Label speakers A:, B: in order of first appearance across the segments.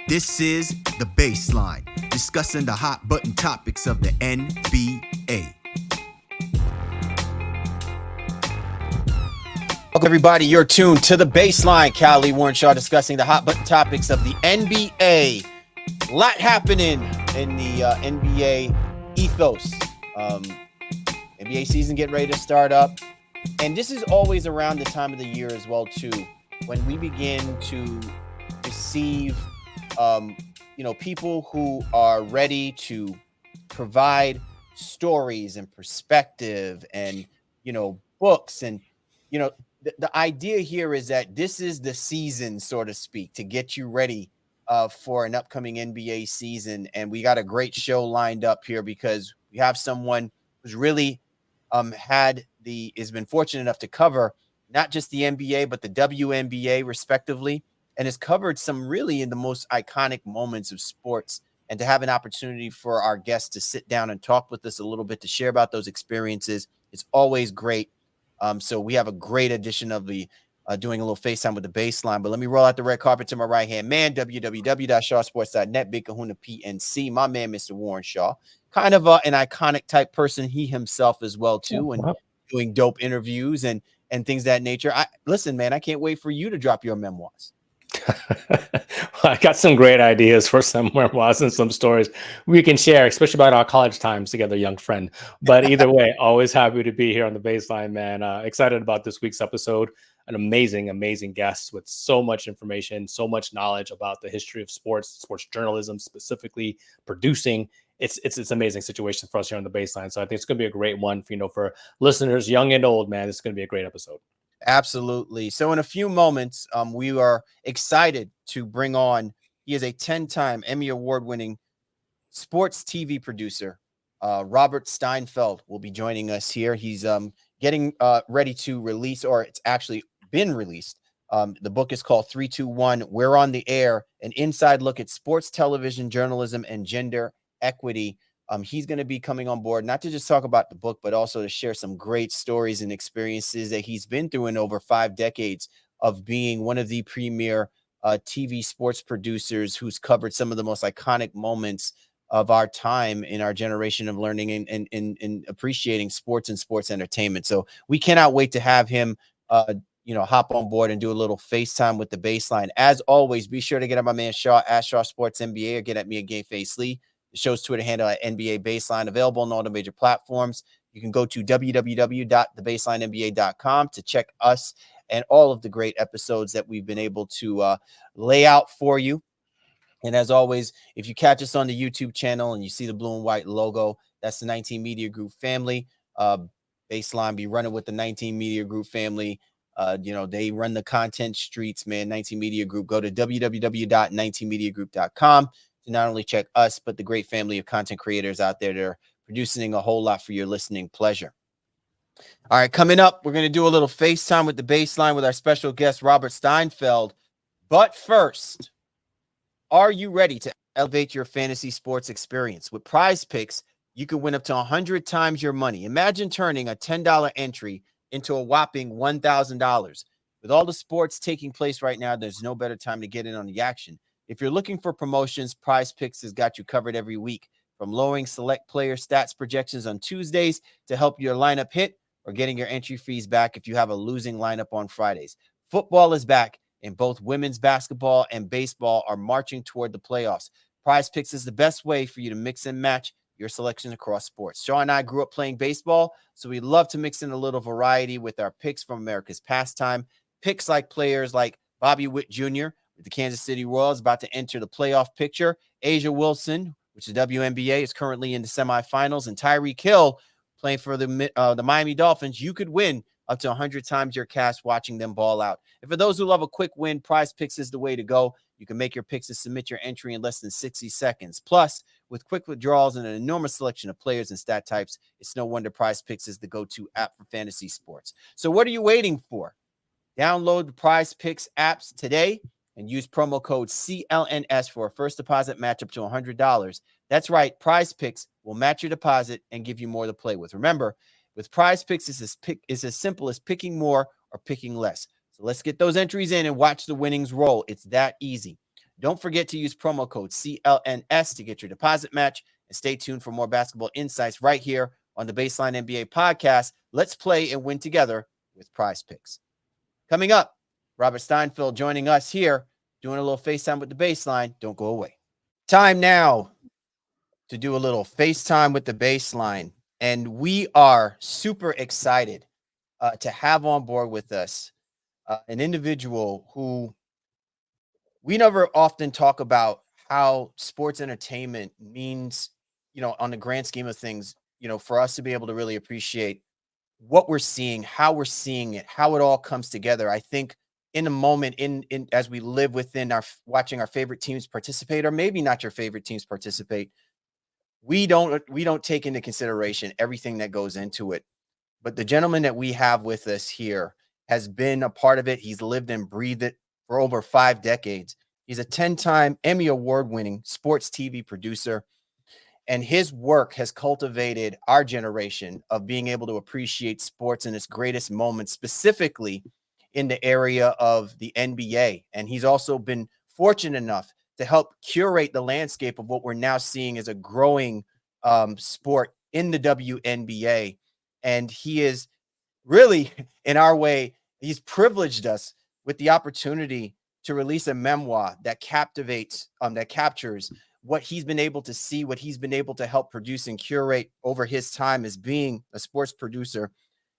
A: This is The Baseline, discussing the hot button topics of the NBA. Welcome, everybody. You're tuned to The Baseline. Callie Warrenshaw discussing the hot button topics of the NBA. A lot happening in the NBA ethos. NBA season getting ready to start up. And this is always around the time of the year as well, too, when we begin to receive people who are ready to provide stories and perspective and, books. And, the idea here is that this is the season, so to speak, to get you ready for an upcoming NBA season. And we got a great show lined up here because we have someone who's really has been fortunate enough to cover not just the NBA, but the WNBA respectively, and has covered some really in the most iconic moments of sports. And to have an opportunity for our guests to sit down and talk with us a little bit, to share about those experiences, it's always great. So we have a great edition of the doing a little FaceTime with the Baseline. But let me roll out the red carpet to my right-hand man, www.shawsports.net, Big Kahuna PNC, my man, Mr. Warren Shaw. Kind of an iconic type person, he himself as well, too, and doing dope interviews and things of that nature. Listen, man, I can't wait for you to drop your memoirs.
B: I got some great ideas for some memoirs and some stories we can share, especially about our college times together, young friend. But either way, always happy to be here on the Baseline, man. Excited about this week's episode. An amazing, amazing guest with so much information, so much knowledge about the history of sports journalism, specifically producing. It's an amazing situation for us here on the Baseline. So I think it's going to be a great one for listeners, young and old, man. It's going to be a great episode.
A: Absolutely. So in a few moments, we are excited to bring on, he is a 10-time Emmy Award-winning sports TV producer. Robert Steinfeld will be joining us here. He's getting ready to release, or it's actually been released. The book is called 321, We're on the Air, an inside look at sports television journalism and gender equity. He's going to be coming on board, not to just talk about the book, but also to share some great stories and experiences that he's been through in over 5 decades of being one of the premier TV sports producers who's covered some of the most iconic moments of our time in our generation of learning and appreciating sports and sports entertainment. So we cannot wait to have him, hop on board and do a little FaceTime with the Baseline. As always, be sure to get at my man Shaw at Shaw Sports NBA, or get at me at Gay Face Lee. The show's Twitter handle at NBA Baseline, available on all the major platforms. You can go to www.thebaselinenba.com to check us and all of the great episodes that we've been able to lay out for you. And as always, if you catch us on the YouTube channel and you see the blue and white logo, that's the 19 Media Group family. Baseline be running with the 19 Media Group family. They run the content streets, man. 19 Media Group. Go to www.19mediagroup.com. to not only check us, but the great family of content creators out there that are producing a whole lot for your listening pleasure. All right, coming up, we're going to do a little FaceTime with the Baseline with our special guest, Robert Steinfeld. But first, are you ready to elevate your fantasy sports experience? With Prize Picks, you can win up to 100 times your money. Imagine turning a $10 entry into a whopping $1,000. With all the sports taking place right now, there's no better time to get in on the action. If you're looking for promotions, Prize Picks has got you covered every week, from lowering select player stats projections on Tuesdays to help your lineup hit, or getting your entry fees back if you have a losing lineup on Fridays. Football is back, and both women's basketball and baseball are marching toward the playoffs. Prize Picks is the best way for you to mix and match your selection across sports. Shaw and I grew up playing baseball, so we love to mix in a little variety with our picks from America's pastime. Picks like players like Bobby Witt Jr., the Kansas City Royals, about to enter the playoff picture. Asia Wilson, which is WNBA, is currently in the semifinals. And Tyreek Hill, playing for the Miami Dolphins. You could win up to 100 times your cash watching them ball out. And for those who love a quick win, Prize Picks is the way to go. You can make your picks and submit your entry in less than 60 seconds. Plus, with quick withdrawals and an enormous selection of players and stat types, it's no wonder Prize Picks is the go-to app for fantasy sports. So what are you waiting for? Download the Prize Picks apps today and use promo code CLNS for a first deposit match up to $100. That's right. Prize Picks will match your deposit and give you more to play with. Remember, with Prize Picks, it's as simple as picking more or picking less. So let's get those entries in and watch the winnings roll. It's that easy. Don't forget to use promo code CLNS to get your deposit match, and stay tuned for more basketball insights right here on the Baseline NBA podcast. Let's play and win together with Prize Picks. Coming up, Robert Steinfeld joining us here, doing a little FaceTime with the Baseline. Don't go away. Time now to do a little FaceTime with the Baseline. And we are super excited to have on board with us an individual who we never often talk about how sports entertainment means, on the grand scheme of things, for us to be able to really appreciate what we're seeing, how we're seeing it, how it all comes together. I think in a moment in as we live within watching our favorite teams participate, or maybe not your favorite teams participate, we don't take into consideration everything that goes into it. But the gentleman that we have with us here has been a part of it. He's lived and breathed it for over 5 decades. He's a 10-time Emmy Award-winning sports TV producer, and his work has cultivated our generation of being able to appreciate sports in its greatest moments, specifically in the area of the NBA. And he's also been fortunate enough to help curate the landscape of what we're now seeing as a growing sport in the WNBA. And he is really, in our way, he's privileged us with the opportunity to release a memoir that captivates, that captures what he's been able to see, what he's been able to help produce and curate over his time as being a sports producer.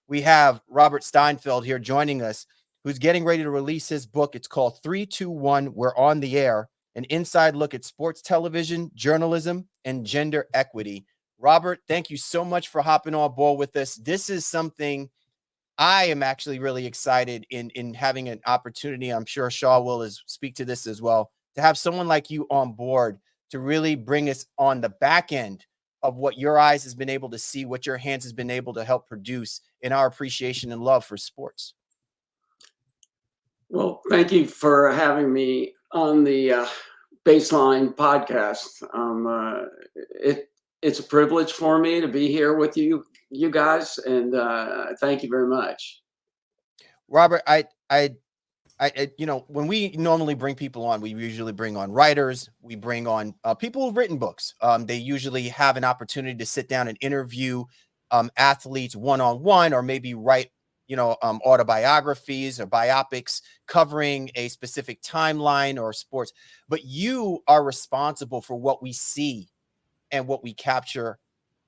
A: We have Robert Steinfeld here joining us, who's getting ready to release his book. It's called 321, We're on the Air, an inside look at sports television, journalism, and gender equity. Robert, thank you so much for hopping on board with us. This is something I am actually really excited in having an opportunity. I'm sure Shaw will speak to this as well, to have someone like you on board to really bring us on the back end of what your eyes has been able to see, what your hands has been able to help produce in our appreciation and love for sports.
C: Well, thank you for having me on the Baseline podcast. It's a privilege for me to be here with you guys, and thank you very much.
A: Robert, I when we normally bring people on, we usually bring on writers, we bring on people who've written books. They usually have an opportunity to sit down and interview athletes one-on-one, or maybe write autobiographies or biopics covering a specific timeline or sports. But you are responsible for what we see and what we capture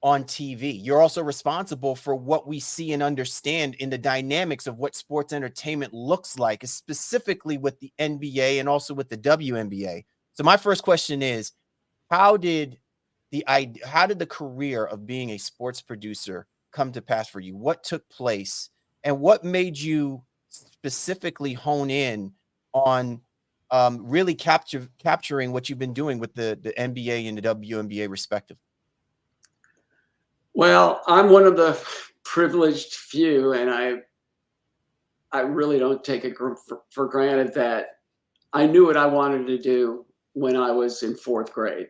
A: on TV. You're also responsible for what we see and understand in the dynamics of what sports entertainment looks like, specifically with the NBA and also with the WNBA. So my first question is, how did the career of being a sports producer come to pass for you? What took place, and what made you specifically hone in on really capturing what you've been doing with the NBA and the WNBA respectively?
C: Well, I'm one of the privileged few, and I really don't take it for granted that I knew what I wanted to do when I was in 4th grade.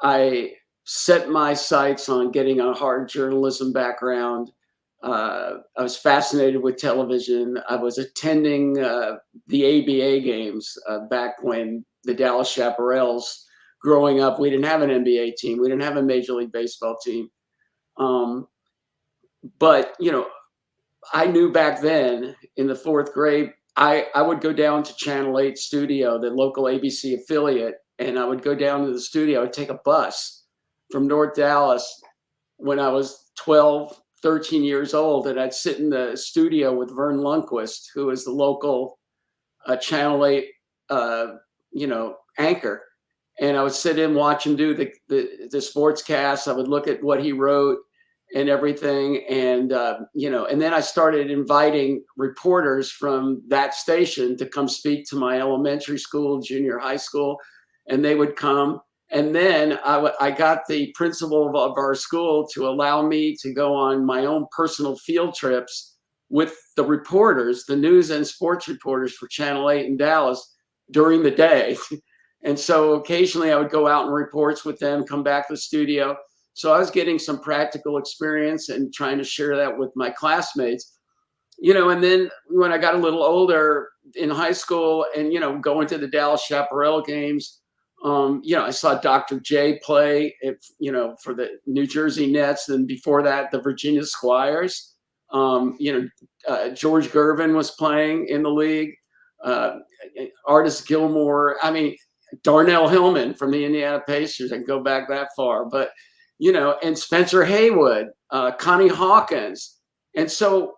C: I set my sights on getting a hard journalism background. I was fascinated with television. I was attending the ABA games back when the Dallas Chaparrals. Growing up, we didn't have an NBA team. We didn't have a Major League Baseball team. But, I knew back then in the 4th grade, I would go down to Channel 8 studio, the local ABC affiliate, and I would go down to the studio. I would take a bus from North Dallas when I was 12, 13 years old, and I'd sit in the studio with Vern Lundquist, who is the local Channel 8, anchor. And I would sit in, watch him do the sports cast. I would look at what he wrote and everything. And, and then I started inviting reporters from that station to come speak to my elementary school, junior high school, and they would come. And then I got the principal of our school to allow me to go on my own personal field trips with the reporters, the news and sports reporters for Channel 8 in Dallas during the day. And so occasionally I would go out and reports with them, come back to the studio. So I was getting some practical experience and trying to share that with my classmates. And then when I got a little older, in high school and, going to the Dallas Chaparral games. I saw Dr. J play for the New Jersey Nets. And before that, the Virginia Squires. George Gervin was playing in the league. Artis Gilmore. I mean, Darnell Hillman from the Indiana Pacers. I can go back that far. But, and Spencer Haywood, Connie Hawkins. And so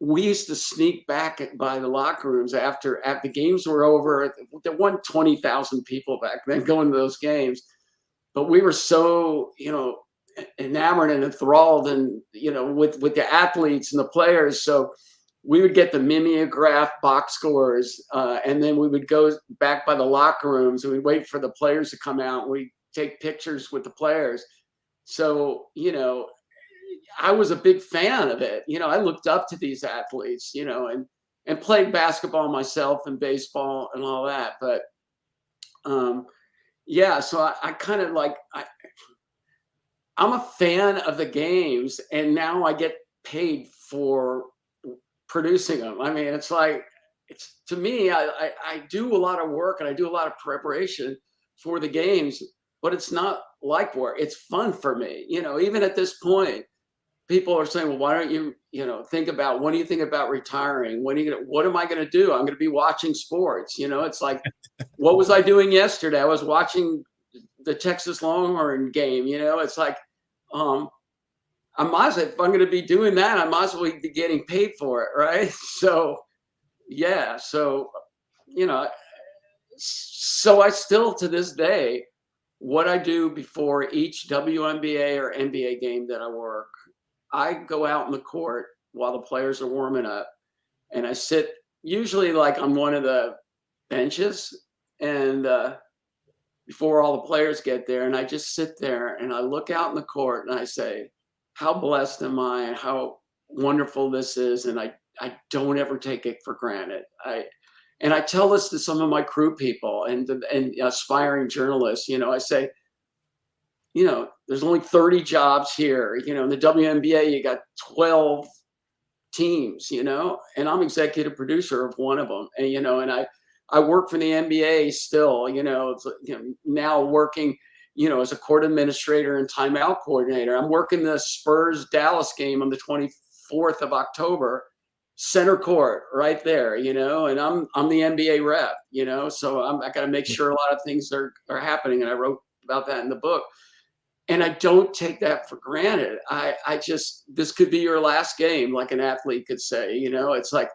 C: we used to sneak back by the locker rooms after the games were over. There weren't 20,000 people back then going to those games, but we were so, enamored and enthralled and, with the athletes and the players. So we would get the mimeograph box scores, and then we would go back by the locker rooms and we'd wait for the players to come out and we'd take pictures with the players. So, I was a big fan of it. I looked up to these athletes, and played basketball myself and baseball and all that. But so I kind of I'm a fan of the games, and now I get paid for producing them. I mean, it's to me, I do a lot of work and I do a lot of preparation for the games, but it's not like work. It's fun for me. Even at this point, people are saying, well, why don't you, think about, when do you think about retiring? What am I going to do? I'm going to be watching sports. It's like, what was I doing yesterday? I was watching the Texas Longhorn game. It's like, I might as well, if I'm going to be doing that, I might as well be getting paid for it. Right. So, yeah. So, so I still, to this day, what I do before each WNBA or NBA game that I work, I go out in the court while the players are warming up, and I sit usually on one of the benches, and before all the players get there, and I just sit there and I look out in the court and I say, how blessed am I and how wonderful this is, and I don't ever take it for granted. And I tell this to some of my crew people and aspiring journalists. I say, there's only 30 jobs here. In the WNBA, you got 12 teams, and I'm executive producer of one of them. And, and I work for the NBA still, now working, as a court administrator and timeout coordinator. I'm working the Spurs Dallas game on the 24th of October, center court right there, and I'm the NBA rep, so I got to make sure a lot of things are happening. And I wrote about that in the book. And I don't take that for granted. This could be your last game, like an athlete could say, it's like,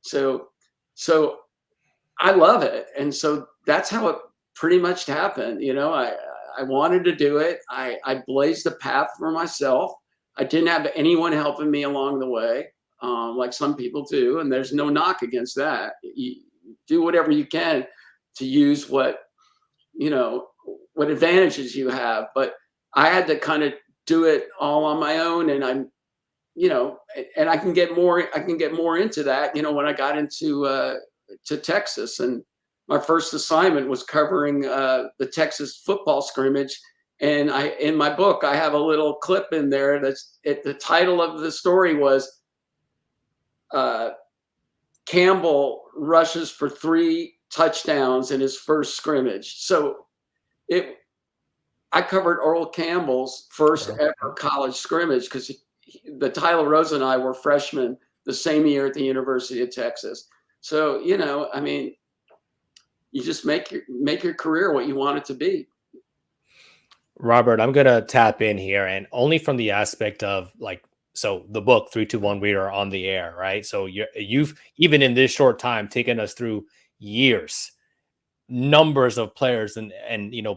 C: so I love it. And so that's how it pretty much happened. I wanted to do it. I blazed a path for myself. I didn't have anyone helping me along the way, like some people do. And there's no knock against that. You do whatever you can to use what advantages you have. But I had to kind of do it all on my own, and I'm, and I can get more into that, when I got into to Texas, and my first assignment was covering the Texas football scrimmage. And in my book, I have a little clip in there the title of the story was Campbell rushes for 3 touchdowns in his first scrimmage. So I covered Earl Campbell's first ever college scrimmage because the Tyler Rose and I were freshmen the same year at the University of Texas. So, I mean, you just make your career what you want it to be.
B: Robert, I'm going to tap in here, and only from the aspect of so the book 3-2-1 we are on the air, right? So you've even in this short time taken us through years, numbers of players and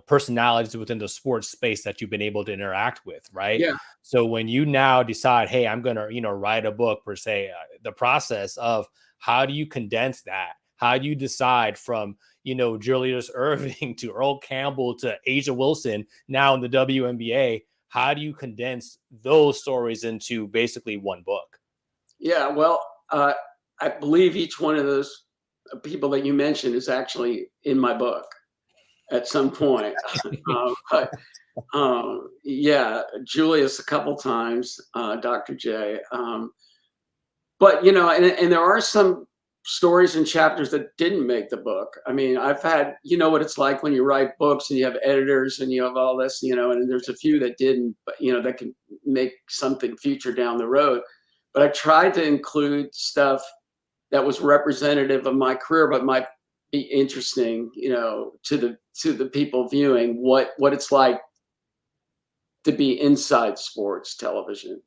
B: personalities within the sports space that you've been able to interact with, right?
C: Yeah.
B: So when you now decide, hey, I'm gonna write a book per se, the process of how do you condense that? How do you decide from Julius Erving to Earl Campbell to Asia Wilson now in the WNBA? How do you condense those stories into basically one book?
C: Yeah, well, I believe each one of those people that you mentioned is actually in my book at some point. Yeah, Julius a couple times, Dr. J. But and there are some stories and chapters that didn't make the book. I mean, I've had, you know what it's like when you write books and you have editors and you have all this, you know, and there's a few that didn't, but, you know, that can make something future down the road. But I tried to include stuff that was representative of my career, but might be interesting, you know, to the people viewing what it's like to be inside sports television.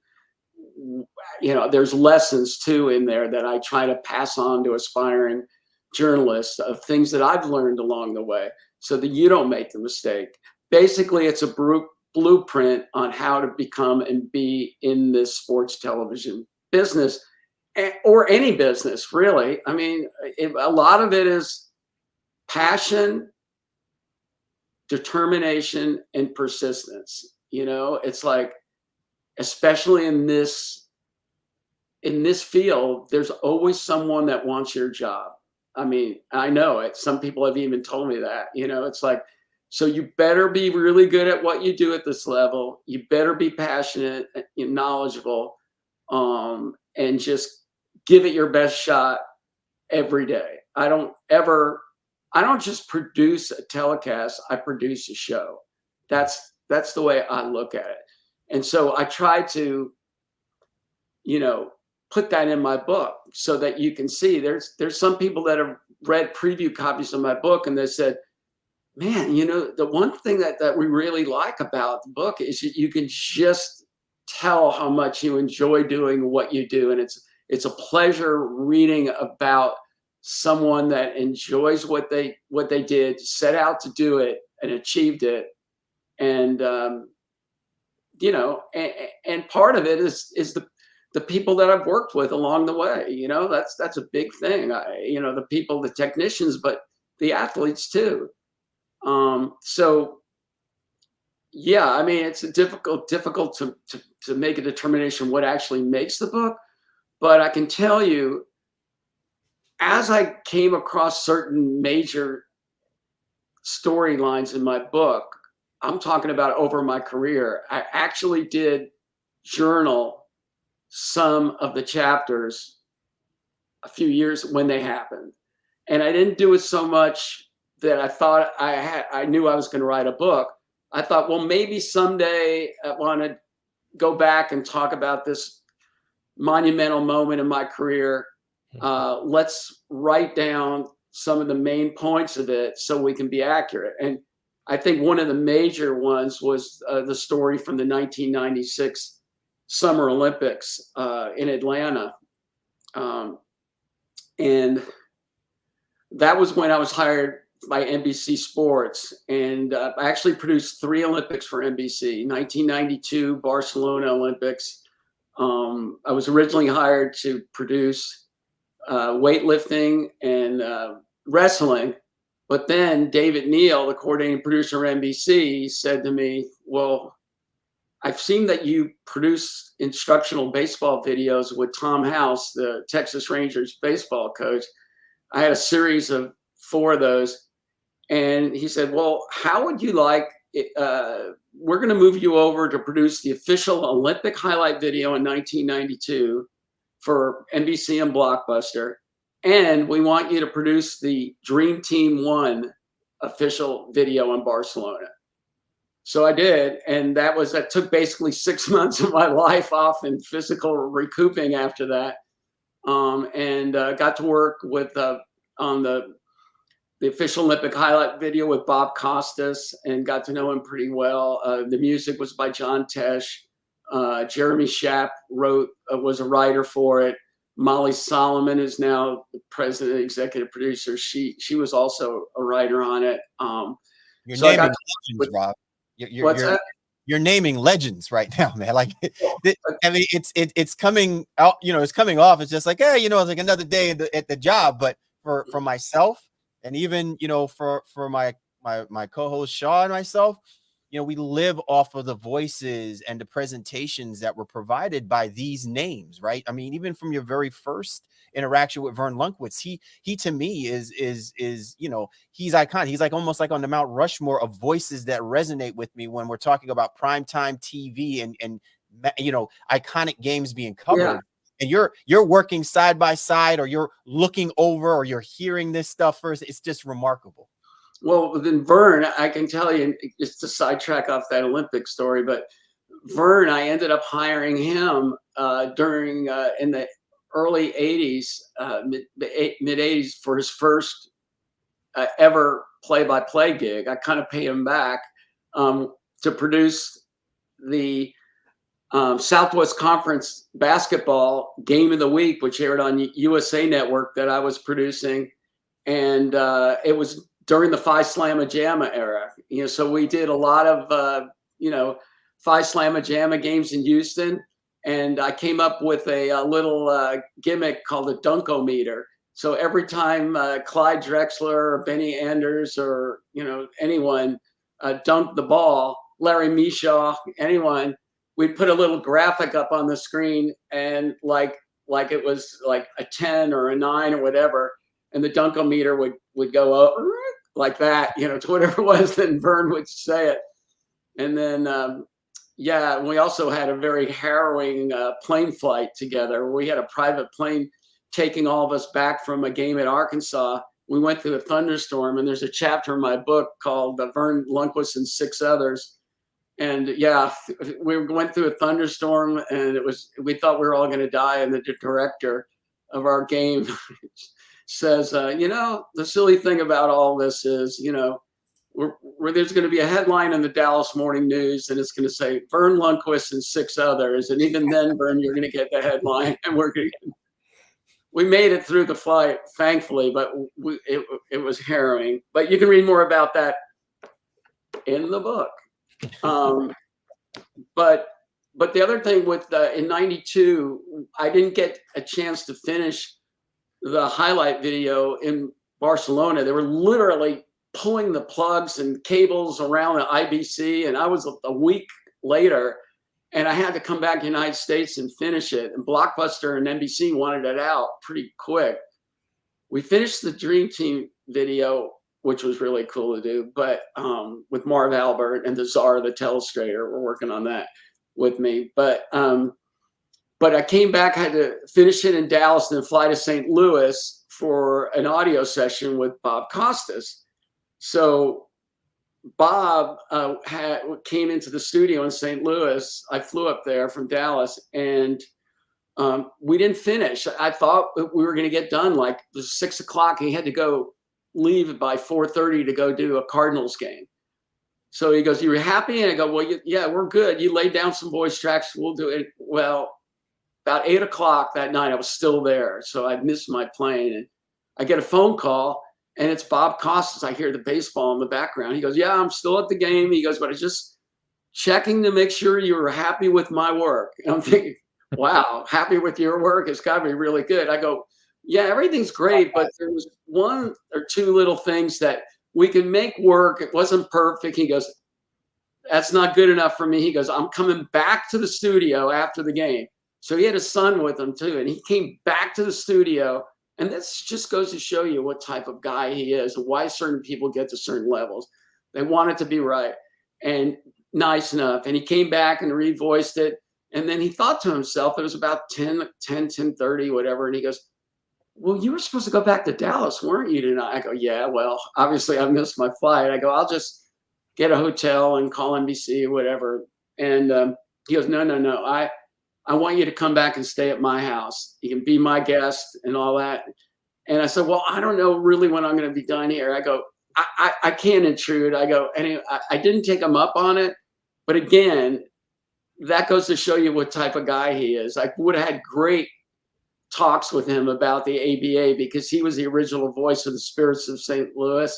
C: You know, there's lessons too in there that I try to pass on to aspiring journalists of things that I've learned along the way so that you don't make the mistake. Basically, it's a blueprint on how to become and be in this sports television business, or any business, really. I mean, a lot of it is passion, determination, and persistence. You know, it's like, especially in this field, there's always someone that wants your job. I mean, I know it. Some people have even told me that, you know, it's like, so you better be really good at what you do at this level. You better be passionate and knowledgeable, and just give it your best shot every day. I don't just produce a telecast. I produce a show. That's the way I look at it. And so I try to, you know, put that in my book so that you can see there's some people that have read preview copies of my book and they said, man, you know, the one thing that we really like about the book is you can just tell how much you enjoy doing what you do. And it's a pleasure reading about someone that enjoys what they did, set out to do it and achieved it. And, you know, and part of it is the people that I've worked with along the way. You know, that's a big thing. You know, the people, the technicians, but the athletes too. So yeah, I mean, it's difficult to make a determination what actually makes the book. But I can tell you, as I came across certain major storylines in my book, I'm talking about over my career, I actually did journal some of the chapters a few years when they happened. And I didn't do it so much that I thought I knew I was going to write a book. I thought, well, maybe someday I want to go back and talk about this monumental moment in my career. Let's write down some of the main points of it so we can be accurate. And I think one of the major ones was the story from the 1996 Summer Olympics in Atlanta. And that was when I was hired by NBC Sports. And I actually produced 3 Olympics for NBC, 1992 Barcelona Olympics. I was originally hired to produce weightlifting and wrestling. But then David Neal, the coordinating producer of NBC, said to me, well, I've seen that you produce instructional baseball videos with Tom House, the Texas Rangers baseball coach. I had a series of 4 of those. And he said, well, how would you like it? We're going to move you over to produce the official Olympic highlight video in 1992 for NBC and Blockbuster. And we want you to produce the Dream Team 1 official video in Barcelona. So I did. And that took basically 6 months of my life off in physical recouping after that. And got to work with on the official Olympic highlight video with Bob Costas and got to know him pretty well. The music was by John Tesh. Jeremy Schaap was a writer for it. Molly Solomon is now the president, executive producer. She was also a writer on it.
A: You're naming legends, Rob. You're naming legends right now, man. Like, I mean, it's coming out. You know, it's coming off. It's just like, hey, you know, it's like another day at the job. But for myself, and even, you know, for my co-host Shaw and myself, you know, we live off of the voices and the presentations that were provided by these names, right? I mean, even from your very first interaction with Vern Lundquist, he to me is you know, he's iconic. He's like almost like on the Mount Rushmore of voices that resonate with me when we're talking about primetime TV and you know, iconic games being covered. and you're working side by side, or you're looking over, or you're hearing this stuff first. It's just remarkable.
C: Well, then Vern, I can tell you, just to sidetrack off that Olympic story, but Vern, I ended up hiring him during in the early 80s, mid 80s, for his first ever play-by-play gig. I kind of paid him back to produce the Southwest Conference basketball game of the week, which aired on USA Network, that I was producing. And it was during the Phi Slamma Jamma era. So we did a lot of, Phi Slamma Jamma games in Houston. And I came up with a little gimmick called a dunkometer. So every time Clyde Drexler or Benny Anders or, anyone dunked the ball, Larry Mishaw, anyone, we'd put a little graphic up on the screen, and like it was like a 10 or a 9 or whatever. And the dunkometer would go up like that, to whatever it was, then Vern would say it. And then, we also had a very harrowing plane flight together. We had a private plane taking all of us back from a game at Arkansas. We went through a thunderstorm, and there's a chapter in my book called Vern Lundquist and Six Others. And we went through a thunderstorm, and we thought we were all going to die. And the director of our game says, the silly thing about all this is, there's going to be a headline in the Dallas Morning News, and it's going to say Vern Lundquist and Six Others. And even then, Vern, you're going to get the headline, and we made it through the flight, thankfully, but it was harrowing. But you can read more about that in the book. But the other thing with in '92, I didn't get a chance to finish the highlight video in Barcelona. They were literally pulling the plugs and cables around the IBC, and I was a week later, and I had to come back to the United States and finish it. And Blockbuster and NBC wanted it out pretty quick. We finished the Dream Team video, which was really cool to do, but with Marv Albert and the czar, the telestrator, were working on that with me. But I came back, I had to finish it in Dallas and then fly to St. Louis for an audio session with Bob Costas. So Bob came into the studio in St. Louis. I flew up there from Dallas, and we didn't finish. I thought we were going to get done like it was 6 o'clock. He had to leave by 4:30 to go do a Cardinals game. So he goes, "You were happy?" And I go, "Well, yeah, we're good. You laid down some voice tracks. We'll do it." Well, about 8 o'clock that night, I was still there. So I missed my plane, and I get a phone call, and it's Bob Costas. I hear the baseball in the background. He goes, "Yeah, I'm still at the game." He goes, "But I was just checking to make sure you were happy with my work." And I'm thinking, wow, happy with your work? It's got to be really good. I go, "Yeah, everything's great, but there was one or two little things that we can make work. It wasn't perfect." He goes, "That's not good enough for me." He goes, "I'm coming back to the studio after the game." So he had a son with him too, and he came back to the studio. And this just goes to show you what type of guy he is and why certain people get to certain levels. They want it to be right and nice enough. And he came back and revoiced it. And then he thought to himself, it was about 10:30, whatever. And he goes, "Well, you were supposed to go back to Dallas, weren't you tonight?" I go, "Yeah, well, obviously I missed my flight." I go, "I'll just get a hotel and call NBC or whatever." And he goes, No. I want you to come back and stay at my house. You can be my guest and all that." And I said, "Well, I don't know really when I'm going to be done here." I go, I can't intrude. I go, anyway, I didn't take him up on it. But again, that goes to show you what type of guy he is. I would have had great talks with him about the ABA because he was the original voice of the Spirits of St. Louis,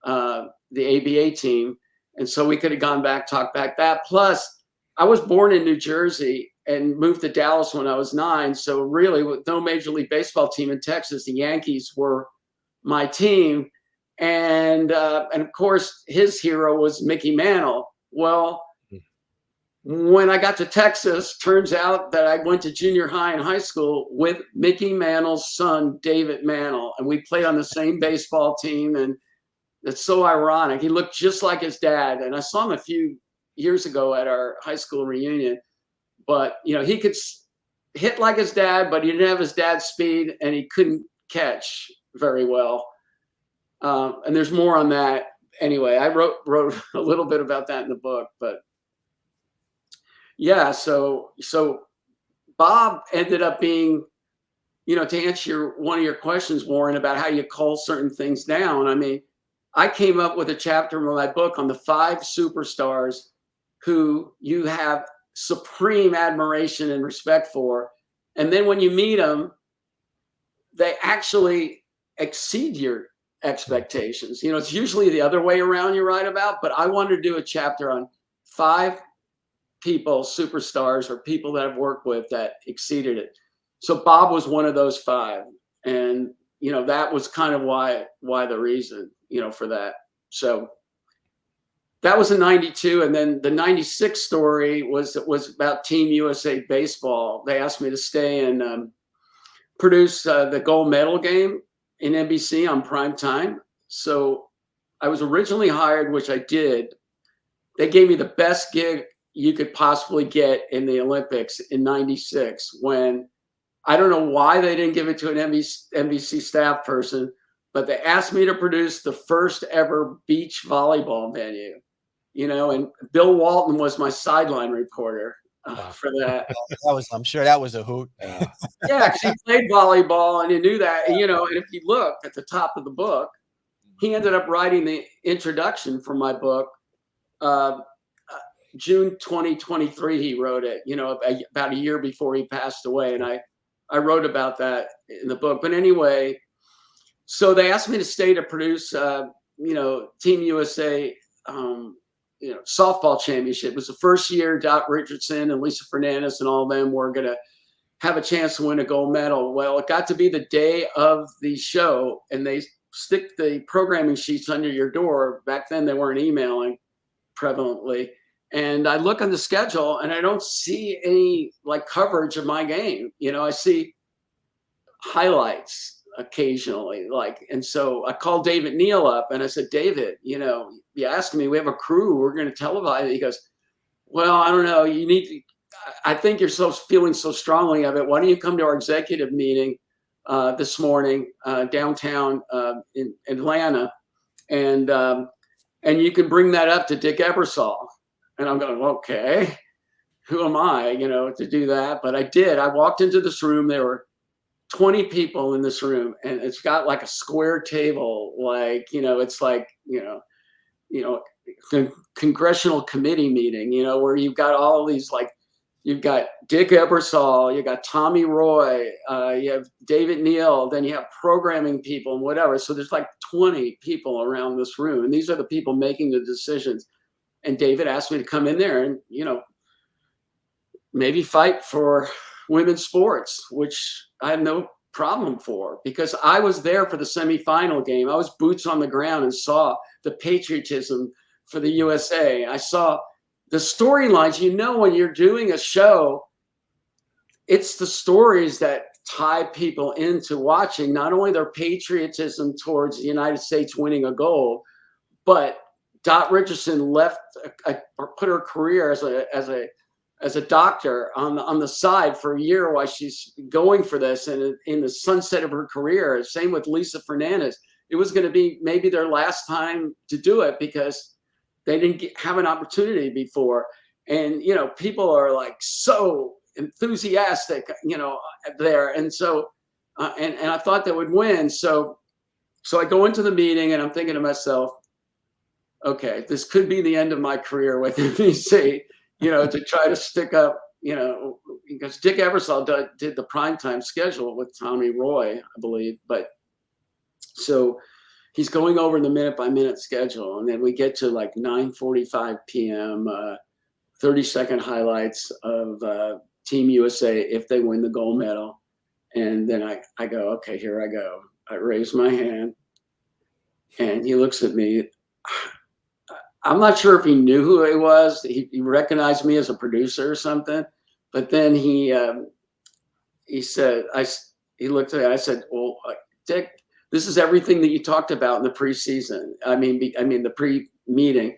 C: the ABA team. And so we could have gone back, talked back that. Plus, I was born in New Jersey and moved to Dallas when I was 9. So really, with no Major League Baseball team in Texas, the Yankees were my team. And of course, his hero was Mickey Mantle. Well, when I got to Texas, turns out that I went to junior high and high school with Mickey Mantle's son, David Mantle. And we played on the same baseball team. And it's so ironic. He looked just like his dad. And I saw him a few years ago at our high school reunion. But, he hit like his dad, but he didn't have his dad's speed, and he couldn't catch very well. And there's more on that. Anyway, I wrote a little bit about that in the book, but yeah. So Bob ended up being, to answer one of your questions, Warren, about how you call certain things down. I mean, I came up with a chapter in my book on the 5 superstars who you have supreme admiration and respect for. And then when you meet them, they actually exceed your expectations. It's usually the other way around you write about, but I wanted to do a chapter on 5 people, superstars, or people that I've worked with that exceeded it. So Bob was one of those 5. And, that was kind of why the reason, for that. So that was in 92. And then the 96 story was about Team USA baseball. They asked me to stay and produce the gold medal game in NBC on prime time. So I was originally hired, which I did. They gave me the best gig you could possibly get in the Olympics in 96, when I don't know why they didn't give it to an NBC staff person, but they asked me to produce the first ever beach volleyball venue, and Bill Walton was my sideline reporter for that.
A: I'm sure that was a hoot.
C: Yeah, because he played volleyball and he knew that, and if you look at the top of the book, he ended up writing the introduction for my book. June 2023, he wrote it, about a year before he passed away. And I wrote about that in the book. But anyway, so they asked me to stay to produce, Team USA, softball championship. It was the first year Dot Richardson and Lisa Fernandez and all of them were going to have a chance to win a gold medal. Well, it got to be the day of the show, and they stick the programming sheets under your door. Back then, they weren't emailing prevalently. And I look on the schedule and I don't see any coverage of my game. I see highlights occasionally, and so I called David Neal up and I said, David, you asked me, we have a crew, we're going to televise it. He goes, well, I don't know. I think you're feeling so strongly of it. Why don't you come to our executive meeting this morning downtown in Atlanta, and you can bring that up to Dick Ebersol. And I'm going, okay, who am I, to do that? But I did. I walked into this room. There were 20 people in this room, and it's got a square table, it's congressional committee meeting, where you've got all of these, you've got Dick Ebersol, you got Tommy Roy, you have David Neal, then you have programming people and whatever. So there's 20 people around this room, and these are the people making the decisions. And David asked me to come in there and, maybe fight for women's sports, which I have no problem for, because I was there for the semifinal game. I was boots on the ground and saw the patriotism for the USA. I saw the storylines. When you're doing a show, it's the stories that tie people into watching, not only their patriotism towards the United States winning a gold, but Dot Richardson put her career as a doctor on the side for a year while she's going for this, and in the sunset of her career. Same with Lisa Fernandez. It was going to be maybe their last time to do it because they didn't have an opportunity before. And people are so enthusiastic, there, and so and I thought they would win. So I go into the meeting and I'm thinking to myself, okay, this could be the end of my career with NBC, to try to stick up, because Dick Ebersol did the primetime schedule with Tommy Roy, I believe. But so he's going over the minute-by-minute schedule. And then we get to 9:45 p.m., 30-second highlights of Team USA if they win the gold medal. And then I go, okay, here I go. I raise my hand, and he looks at me. I'm not sure if he knew who I was. He recognized me as a producer or something. But then he said, he looked at me. I said, well, Dick, this is everything that you talked about in the preseason. I mean, the pre-meeting,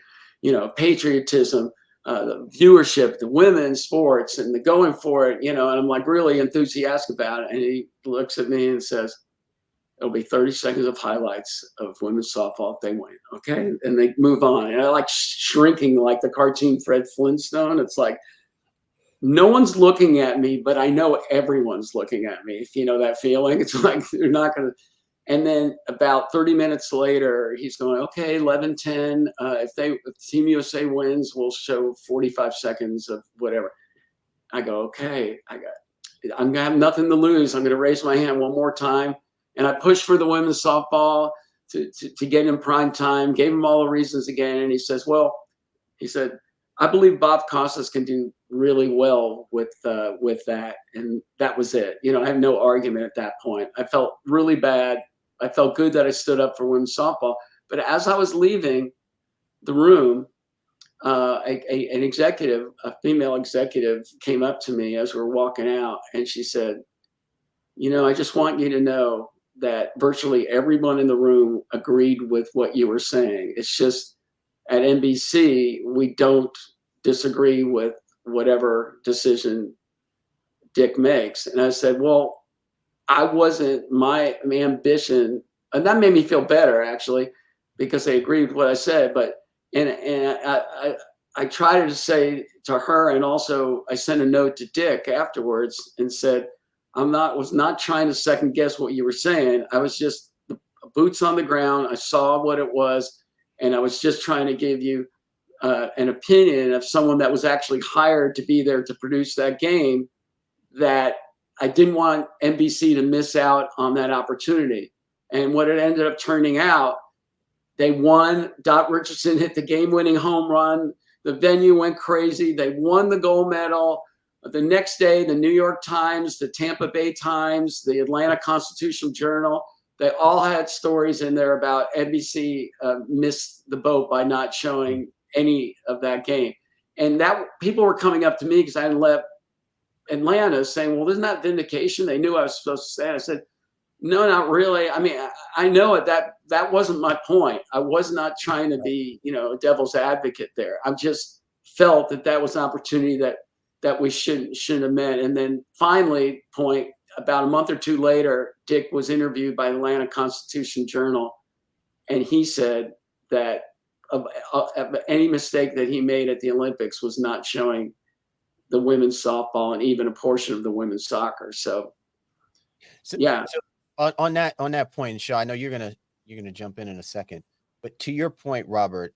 C: patriotism, the viewership, the women's sports, and the going for it, and I'm like really enthusiastic about it. And he looks at me and says, "It'll be 30 seconds of highlights of women's softball if they win." Okay. And they move on. And I like shrinking like the cartoon Fred Flintstone. It's like, no one's looking at me, but I know everyone's looking at me. If you know that feeling, it's like they're not going to. And then about 30 minutes later, he's going, "Okay, 11-10. If Team USA wins, we'll show 45 seconds of whatever." I go, "Okay, I'm going to have nothing to lose. I'm going to raise my hand one more time." And I pushed for the women's softball to get in prime time, gave him all the reasons again. And he says, he said, "I believe Bob Costas can do really well with that." And that was it. I have no argument at that point. I felt really bad. I felt good that I stood up for women's softball. But as I was leaving the room, an executive, a female executive, came up to me as we were walking out. And she said, "I just want you to know that virtually everyone in the room agreed with what you were saying. It's just at NBC, we don't disagree with whatever decision Dick makes." And I said, "Well, I wasn't my ambition." And that made me feel better, actually, because they agreed with what I said. But and I tried to say to her, and also I sent a note to Dick afterwards and said, was not trying to second guess what you were saying. I was just boots on the ground. I saw what it was, and I was just trying to give you an opinion of someone that was actually hired to be there to produce that game, that I didn't want NBC to miss out on that opportunity." And what it ended up turning out, they won. Dot Richardson hit the game-winning home run. The venue went crazy. They won the gold medal. The next day, the New York Times, the Tampa Bay Times, the Atlanta Constitution-Journal, they all had stories in there about NBC missed the boat by not showing any of that game. And that people were coming up to me because I hadn't left Atlanta, saying, "Well, isn't that vindication? They knew I was supposed to say it." I said, "No, not really. I mean, I know it. That wasn't my point. I was not trying to be, a devil's advocate there. I just felt that was an opportunity that we shouldn't have met." And then finally, about a month or two later, Dick was interviewed by the Atlanta Constitution-Journal, and he said that of any mistake that he made at the Olympics was not showing the women's softball and even a portion of the women's soccer. So yeah.
A: So on that point, Shaw, I know you're gonna jump in a second, but to your point, Robert,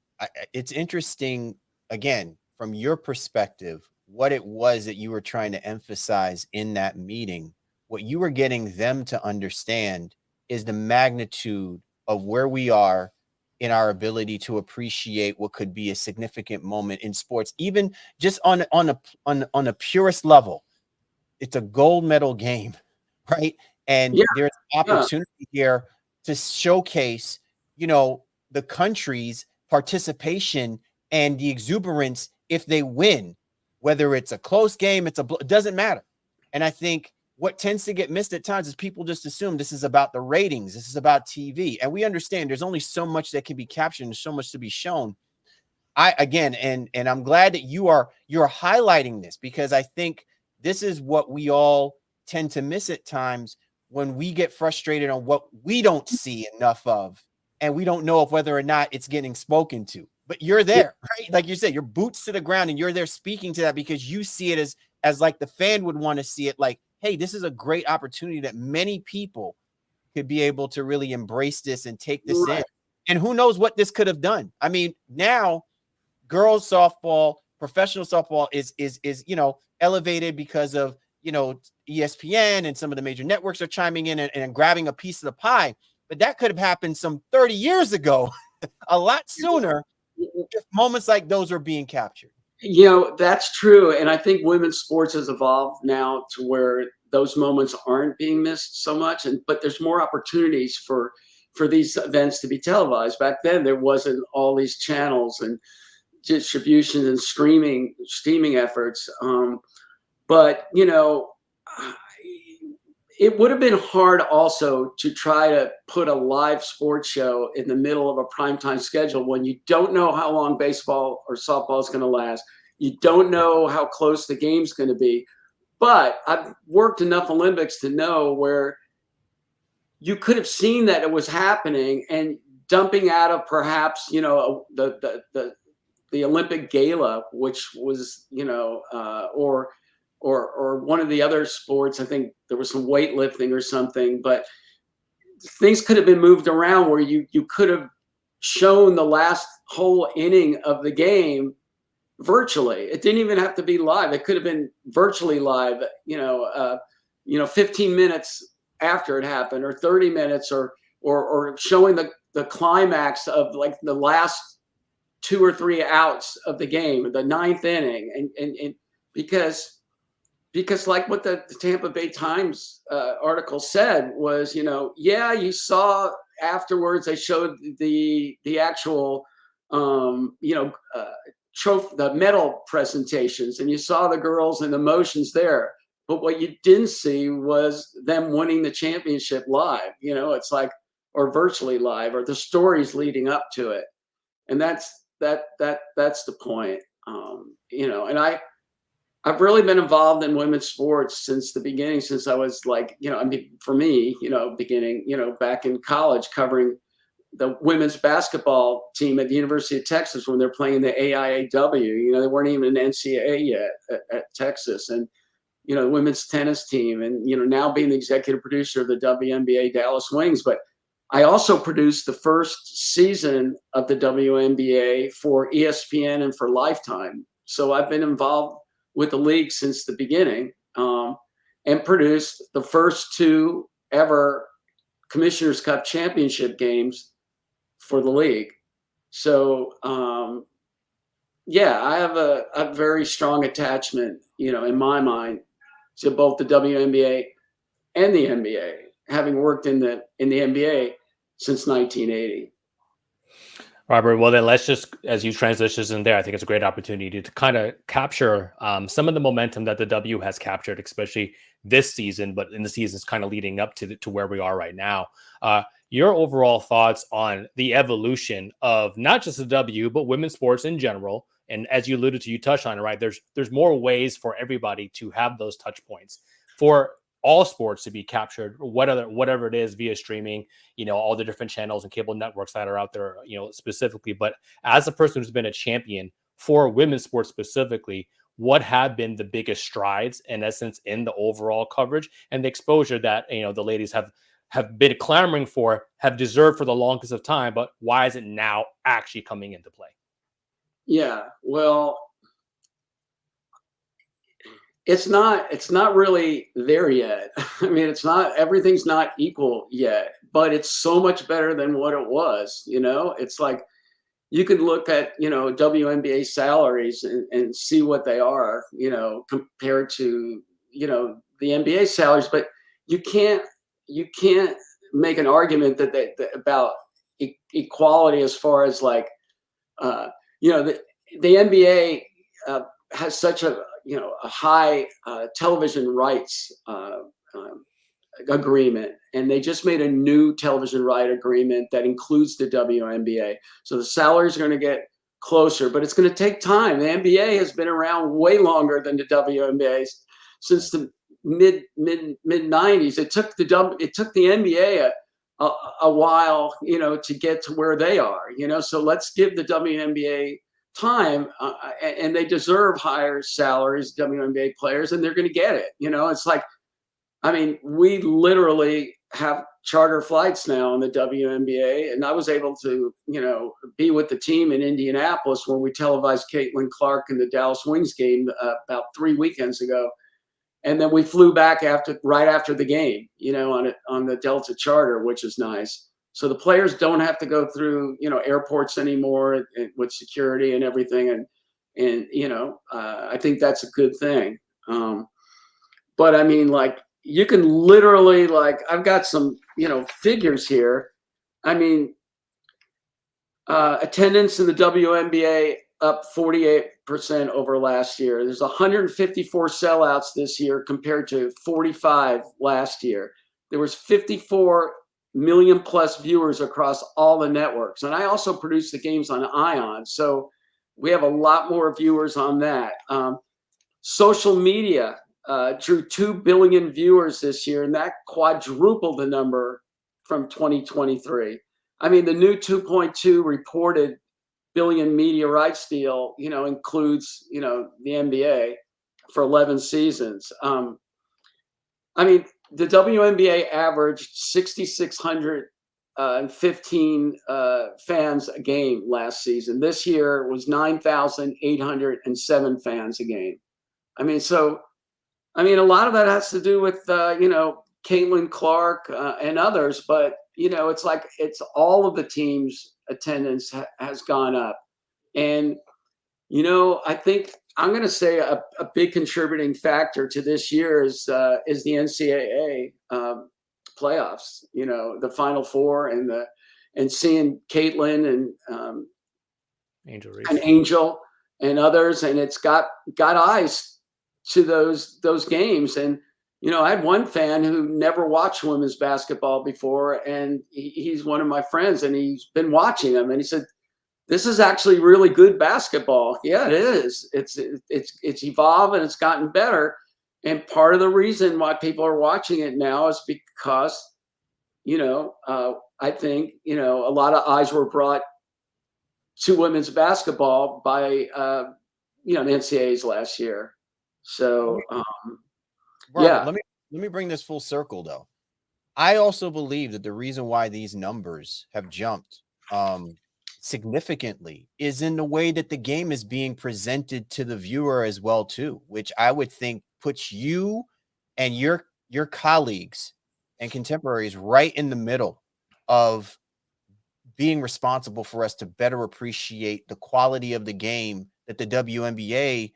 A: it's interesting again from your perspective what it was that you were trying to emphasize in that meeting. What you were getting them to understand is the magnitude of where we are in our ability to appreciate what could be a significant moment in sports, even just on a purest level. It's a gold medal game, right? And there's opportunity here to showcase, the country's participation and the exuberance if they win, whether it's a close game, it doesn't matter. And I think what tends to get missed at times is people just assume this is about the ratings. This is about TV. And we understand there's only so much that can be captured and so much to be shown. And I'm glad that you're highlighting this, because I think this is what we all tend to miss at times when we get frustrated on what we don't see enough of, and we don't know if whether or not it's getting spoken to. But you're there, right? Like you said, your boots to the ground, and you're there speaking to that because you see it as like the fan would want to see it, like, hey, this is a great opportunity that many people could be able to really embrace this and take this in. And who knows what this could have done. I mean, now girls softball, professional softball is elevated because of, ESPN and some of the major networks are chiming in and grabbing a piece of the pie. But that could have happened some 30 years ago, a lot sooner, if moments like those are being captured.
C: That's true. And I think women's sports has evolved now to where those moments aren't being missed so much. But there's more opportunities for these events to be televised. Back then, there wasn't all these channels and distribution and streaming efforts. But it would have been hard also to try to put a live sports show in the middle of a primetime schedule when you don't know how long baseball or softball is going to last. You don't know how close the game's going to be. But I've worked enough Olympics to know where you could have seen that it was happening and dumping out of perhaps, the Olympic gala, which was, or one of the other sports. I think there was some weightlifting or something, but things could have been moved around where you could have shown the last whole inning of the game virtually. It didn't even have to be live. It could have been virtually live, 15 minutes after it happened, or 30 minutes, or showing the climax of like the last 2 or 3 outs of the game, the 9th inning. And because like what the Tampa Bay Times article said was, you saw afterwards, they showed the actual, the medal presentations, and you saw the girls and the emotions there. But what you didn't see was them winning the championship live. It's like, or virtually live, or the stories leading up to it. And that's the point. And I've really been involved in women's sports since the beginning, since I was like, for me, beginning, back in college, covering the women's basketball team at the University of Texas when they're playing the AIAW. They weren't even an NCAA yet at Texas. And, the women's tennis team, and, now being the executive producer of the WNBA Dallas Wings. But I also produced the first season of the WNBA for ESPN and for Lifetime. So I've been involved with the league since the beginning, and produced the first 2 ever Commissioner's Cup championship games for the league. So, I have a very strong attachment, in my mind, to both the WNBA and the NBA, having worked in the NBA since 1980.
B: Robert, well then let's just, as you transition in there, I think it's a great opportunity to kind of capture some of the momentum that the W has captured, especially this season, but in the seasons kind of leading up to where we are right now. Your overall thoughts on the evolution of not just the W, but women's sports in general. And as you alluded to, you touched on it, right? There's more ways for everybody to have those touch points, for all sports to be captured, whatever it is, via streaming, all the different channels and cable networks that are out there, specifically. But as a person who's been a champion for women's sports specifically, what have been the biggest strides, in essence, in the overall coverage and the exposure that, the ladies have been clamoring for, have deserved for the longest of time, but why is it now actually coming into play?
C: Yeah, well, it's not really there yet. I mean, everything's not equal yet, but it's so much better than what it was. It's like, you could look at, WNBA salaries and see what they are, compared to, the NBA salaries, but you can't make an argument about equality as far as like, the NBA has such a high television rights agreement, and they just made a new television right agreement that includes the WNBA. So the salaries are going to get closer, but it's going to take time. The NBA has been around way longer than the WNBA, since the mid 90s. It took the NBA a while, to get to where they are. So let's give the WNBA time, and they deserve higher salaries, WNBA players, and they're going to get it. It's like, I mean, we literally have charter flights now in the WNBA, and I was able to, be with the team in Indianapolis when we televised Caitlin Clark in the Dallas Wings game about 3 weekends ago, and then we flew back right after the game, on the Delta charter, which is nice. So the players don't have to go through, airports anymore with security and everything, and I think that's a good thing. But I mean, like, you can literally, like, I've got some, figures here. I mean, attendance in the WNBA up 48% over last year. There's 154 sellouts this year compared to 45 last year. There was 54 million plus viewers across all the networks. And I also produce the games on Ion. So, we have a lot more viewers on that. Social media drew 2 billion viewers this year, and that quadrupled the number from 2023. I mean, the new 2.2 reported billion media rights deal, includes, the NBA for 11 seasons. I mean, the WNBA averaged 6,615 fans a game last season. This year was 9,807 fans a game. I mean, a lot of that has to do with, Caitlin Clark and others, but, it's all of the teams' attendance has gone up. And, I think I'm going to say a big contributing factor to this year is the NCAA playoffs, the Final Four and seeing Caitlin and Angel and others. And it's got eyes to those games. And, I had one fan who never watched women's basketball before, and he's one of my friends, and he's been watching them, and he said, "This is actually really good basketball." Yeah, it is. It's evolved and it's gotten better. And part of the reason why people are watching it now is because, I think, a lot of eyes were brought to women's basketball by, the NCAAs last year. So,
A: Robert,
C: yeah.
A: Let me bring this full circle, though. I also believe that the reason why these numbers have jumped significantly is in the way that the game is being presented to the viewer as well, too, which I would think puts you and your colleagues and contemporaries right in the middle of being responsible for us to better appreciate the quality of the game that the WNBA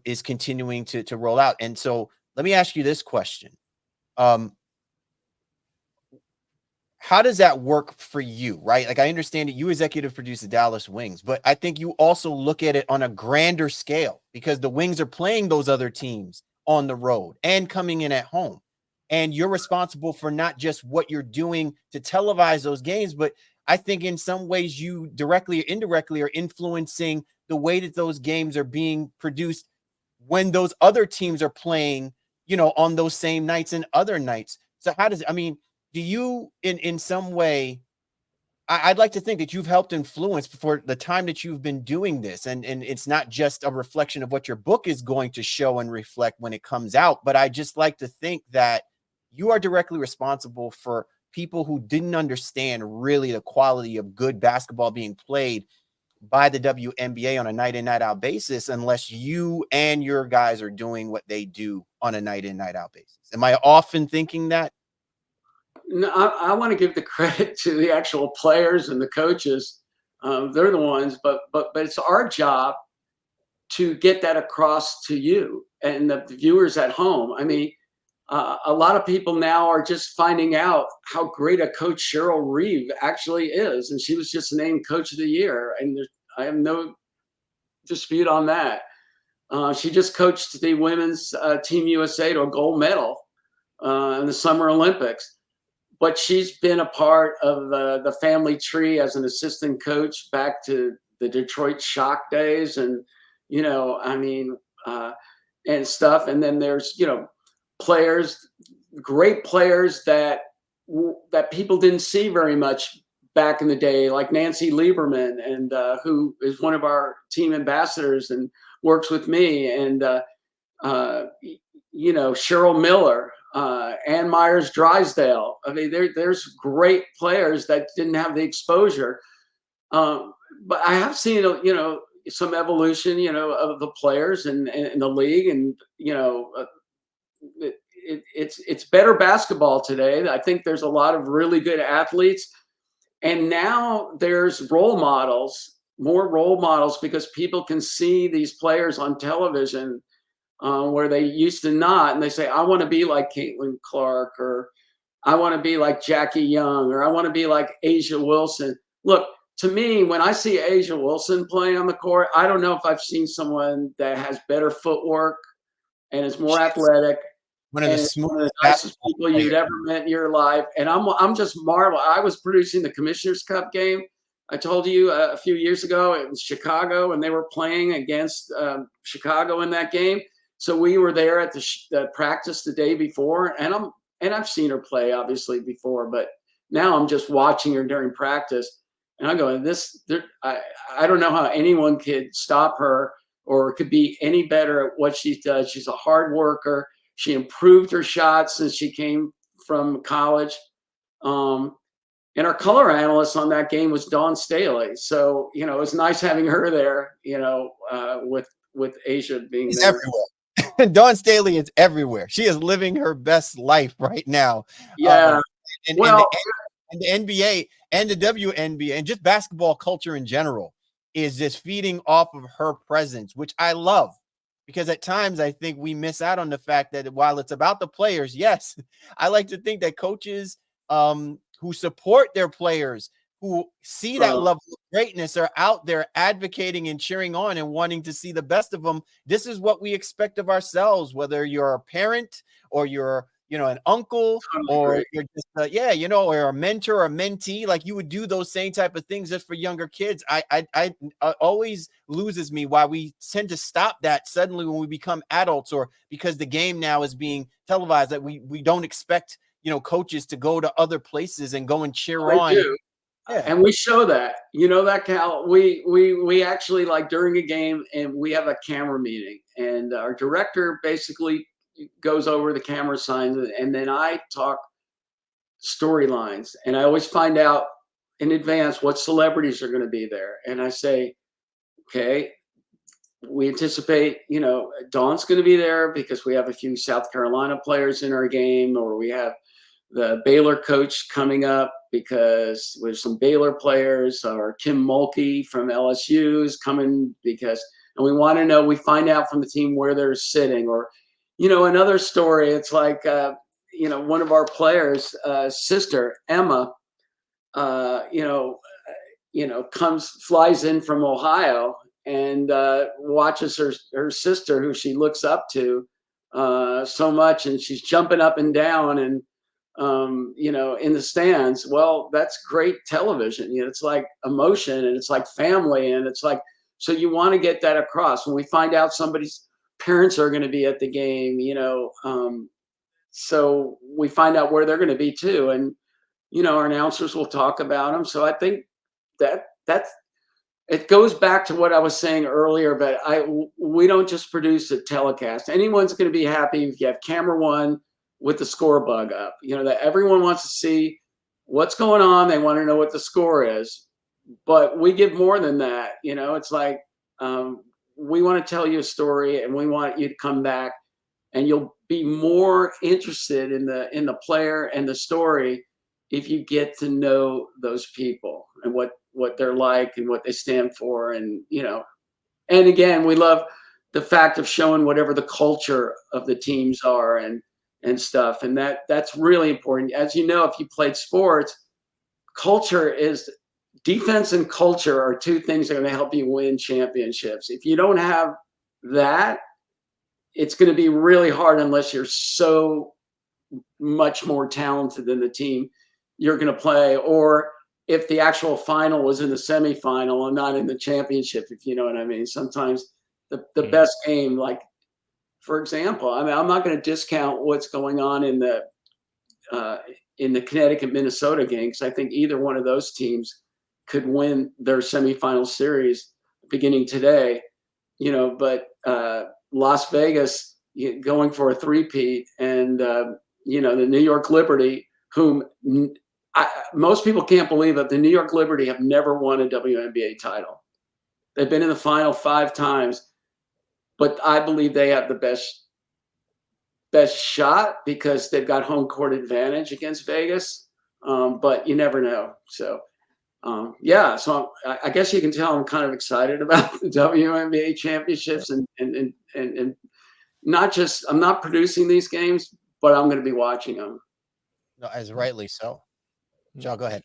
A: is continuing to roll out. And so let me ask you this question. How does that work for you, right? Like, I understand that you executive produce the Dallas Wings, but I think you also look at it on a grander scale because the Wings are playing those other teams on the road and coming in at home. And you're responsible for not just what you're doing to televise those games, but I think in some ways you directly or indirectly are influencing the way that those games are being produced when those other teams are playing, on those same nights and other nights. So do you in some way, I'd like to think that you've helped influence for the time that you've been doing this. And it's not just a reflection of what your book is going to show and reflect when it comes out, but I just like to think that you are directly responsible for people who didn't understand really the quality of good basketball being played by the WNBA on a night in, night out basis, unless you and your guys are doing what they do on a night in, night out basis. Am I often thinking that?
C: No, I want to give the credit to the actual players and the coaches. They're the ones, but it's our job to get that across to you and the viewers at home. I mean, a lot of people now are just finding out how great a coach Cheryl Reeve actually is, and she was just named Coach of the Year, and I have no dispute on that. She just coached the women's Team USA to a gold medal in the Summer Olympics. But she's been a part of the family tree as an assistant coach back to the Detroit Shock days, and and stuff. And then there's players, great players that people didn't see very much back in the day, like Nancy Lieberman, and who is one of our team ambassadors and works with me, and Cheryl Miller. Ann Myers Drysdale. I mean, there's great players that didn't have the exposure. But I have seen, some evolution, of the players in the league, and it's better basketball today. I think there's a lot of really good athletes, and now there's more role models, because people can see these players on television. Where they used to not, and they say, I want to be like Caitlin Clark, or I want to be like Jackie Young, or I want to be like Asia Wilson. Look, to me, when I see Asia Wilson play on the court, I don't know if I've seen someone that has better footwork and is more athletic.
A: One of the smoothest
C: people you'd ever met in your life. And I'm just marvel. I was producing the Commissioner's Cup game, I told you a few years ago, it was Chicago, and they were playing against Chicago in that game. So we were there at the practice the day before, and I've seen her play obviously before, but now I'm just watching her during practice, and I go, I don't know how anyone could stop her or could be any better at what she does. She's a hard worker. She improved her shot since she came from college. And our color analyst on that game was Dawn Staley. So, it was nice having her there, with Asia being
A: She's
C: there.
A: everywhere. Dawn Staley is everywhere. She is living her best life right now.
C: Yeah.
A: And the NBA and the WNBA and just basketball culture in general is just feeding off of her presence, which I love. Because at times I think we miss out on the fact that while it's about the players, yes, I like to think that coaches who support their players, who see that level of greatness, are out there advocating and cheering on and wanting to see the best of them. This is what we expect of ourselves, whether you're a parent or you're, an uncle, or you're just, or a mentor or a mentee. Like, you would do those same type of things just for younger kids. I always loses me why we tend to stop that suddenly when we become adults, or because the game now is being televised, that we don't expect coaches to go to other places and go and cheer on.
C: Do. Yeah. And we show that, that, Cal, we actually, like, during a game, and we have a camera meeting, and our director basically goes over the camera signs, and then I talk storylines, and I always find out in advance what celebrities are going to be there. And I say, okay, we anticipate, Dawn's going to be there because we have a few South Carolina players in our game, or we have the Baylor coach coming up because there's some Baylor players, or Kim Mulkey from LSU is coming because, and we want to know, we find out from the team where they're sitting. Or, another story, it's like, one of our players' sister, Emma, flies in from Ohio and watches her sister, who she looks up to so much, and she's jumping up and down and in the stands. Well, that's great television. It's like emotion, and it's like family, and it's like, so you want to get that across. When we find out somebody's parents are going to be at the game, so we find out where they're going to be too, and our announcers will talk about them. So I think that's it goes back to what I was saying earlier, but we don't just produce a telecast. Anyone's going to be happy if you have camera one with the score bug up, that everyone wants to see what's going on. They want to know what the score is, but we give more than that. It's like, we want to tell you a story, and we want you to come back, and you'll be more interested in the player and the story if you get to know those people and what they're like and what they stand for. And, and again, we love the fact of showing whatever the culture of the teams are and stuff. And that's really important. As you know, if you played sports, defense and culture are two things that are going to help you win championships. If you don't have that, it's going to be really hard unless you're so much more talented than the team you're going to play, or if the actual final was in the semifinal and not in the championship, if you know what I mean. Sometimes the best game, like, for example, I mean, I'm not going to discount what's going on in the Connecticut-Minnesota game, because I think either one of those teams could win their semifinal series beginning today, but Las Vegas going for a three-peat, and, the New York Liberty, whom most people can't believe that the New York Liberty have never won a WNBA title. They've been in the final 5 times, but I believe they have the best shot because they've got home court advantage against Vegas. But you never know. So, so I guess you can tell I'm kind of excited about the WNBA championships, and not just, I'm not producing these games, but I'm going to be watching them.
A: No, as rightly so. Joe, go ahead.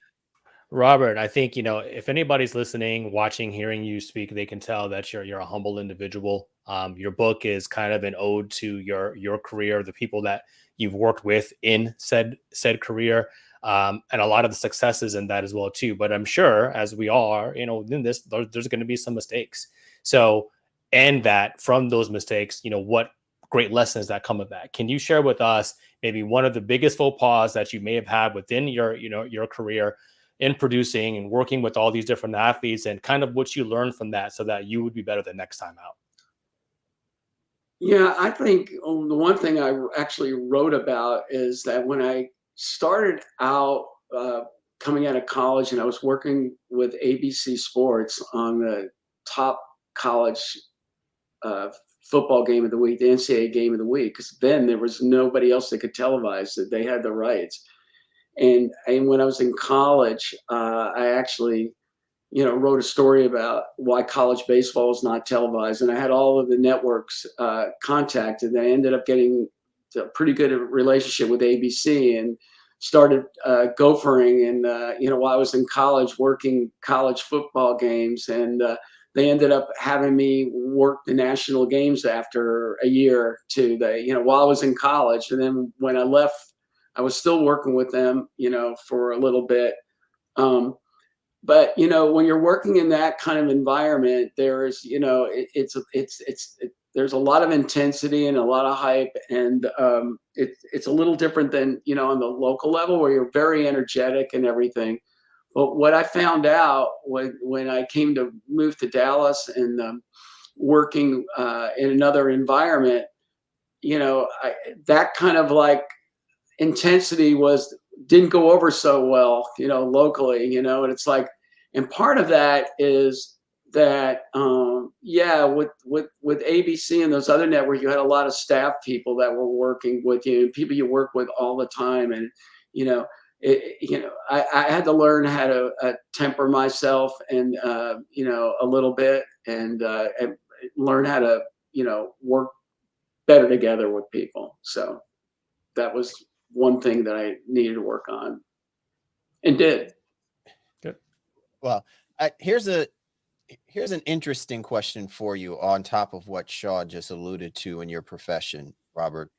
B: Robert, I think, if anybody's listening, watching, hearing you speak, they can tell that you're a humble individual. Your book is kind of an ode to your career, the people that you've worked with in said career. and a lot of the successes in that as well too. But I'm sure, as we are, in this, there's going to be some mistakes. So, and that from those mistakes, what great lessons that come of that. Can you share with us maybe one of the biggest faux pas that you may have had within your career in producing and working with all these different athletes, and kind of what you learned from that so that you would be better the next time out?
C: Yeah, I think the one thing I actually wrote about is that when I started out coming out of college and I was working with ABC Sports on the top college football game of the week, the NCAA game of the week, because then there was nobody else that could televise it. They had the rights. And when I was in college, I actually wrote a story about why college baseball is not televised. And I had all of the networks contacted. And I ended up getting a pretty good relationship with ABC and started gophering. And, while I was in college, working college football games. And they ended up having me work the national games after a year or two, while I was in college. And then when I left, I was still working with them, for a little bit. But when you're working in that kind of environment, there's there's a lot of intensity and a lot of hype, and it's a little different than on the local level where you're very energetic and everything. But what I found out when I came to move to Dallas and working in another environment, that kind of like intensity didn't go over so well, locally, and it's like, and part of that is that, with ABC and those other networks, you had a lot of staff people that were working with you, people you work with all the time. And, I had to learn how to temper myself and, a little bit and learn how to, work better together with people. So that was one thing that I needed to work on and did.
B: Good.
A: Well, here's an interesting question for you on top of what Shaw just alluded to in your profession, Robert.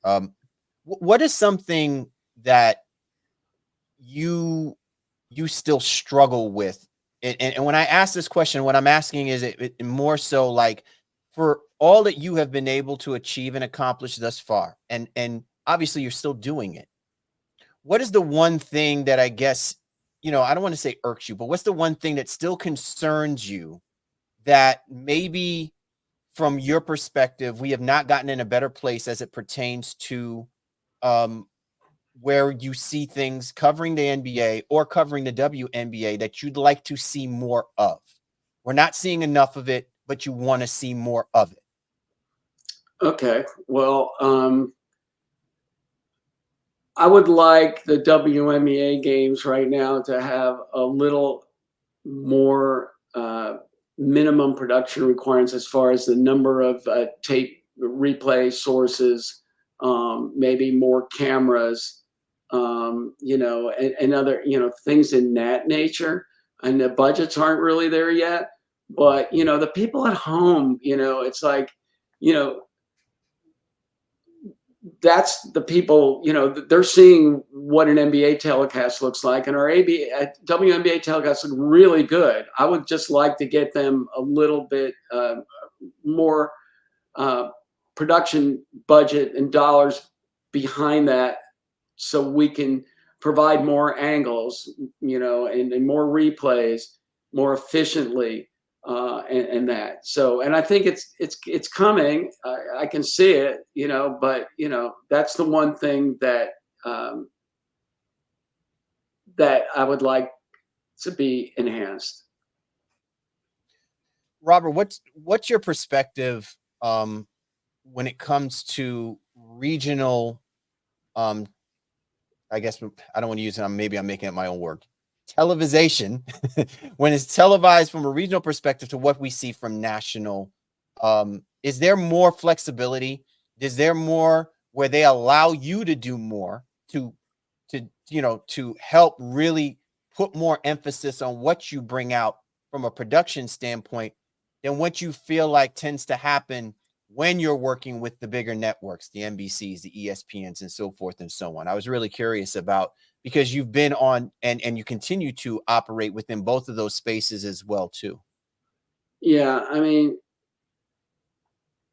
A: What is something that you still struggle with? And when I ask this question, what I'm asking is it more so like, for all that you have been able to achieve and accomplish thus far, and obviously you're still doing it, what is the one thing that I guess, I don't want to say irks you, but what's the one thing that still concerns you that maybe from your perspective, we have not gotten in a better place as it pertains to where you see things covering the NBA or covering the WNBA that you'd like to see more of? We're not seeing enough of it, but you want to see more of it.
C: Okay. Well, I would like the WNBA games right now to have a little more minimum production requirements as far as the number of tape replay sources, maybe more cameras, and other, things in that nature. And the budgets aren't really there yet. But, the people at home, it's like, that's the people, they're seeing what an NBA telecast looks like, and our WNBA telecasts look really good. I would just like to get them a little bit more production budget and dollars behind that, so we can provide more angles, and more replays more efficiently. And that. So, and I think it's coming. I can see it, but that's the one thing that that I would like to be enhanced.
A: Robert, what's your perspective when it comes to regional, I guess I don't want to use it, maybe I'm making up my own word, television, when it's televised from a regional perspective to what we see from national? Is there more flexibility? Is there more where they allow you to do more to help really put more emphasis on what you bring out from a production standpoint than what you feel like tends to happen when you're working with the bigger networks, the NBCs, the ESPNs, and so forth and so on? I was really curious about because you've been on and you continue to operate within both of those spaces as well too.
C: Yeah, I mean,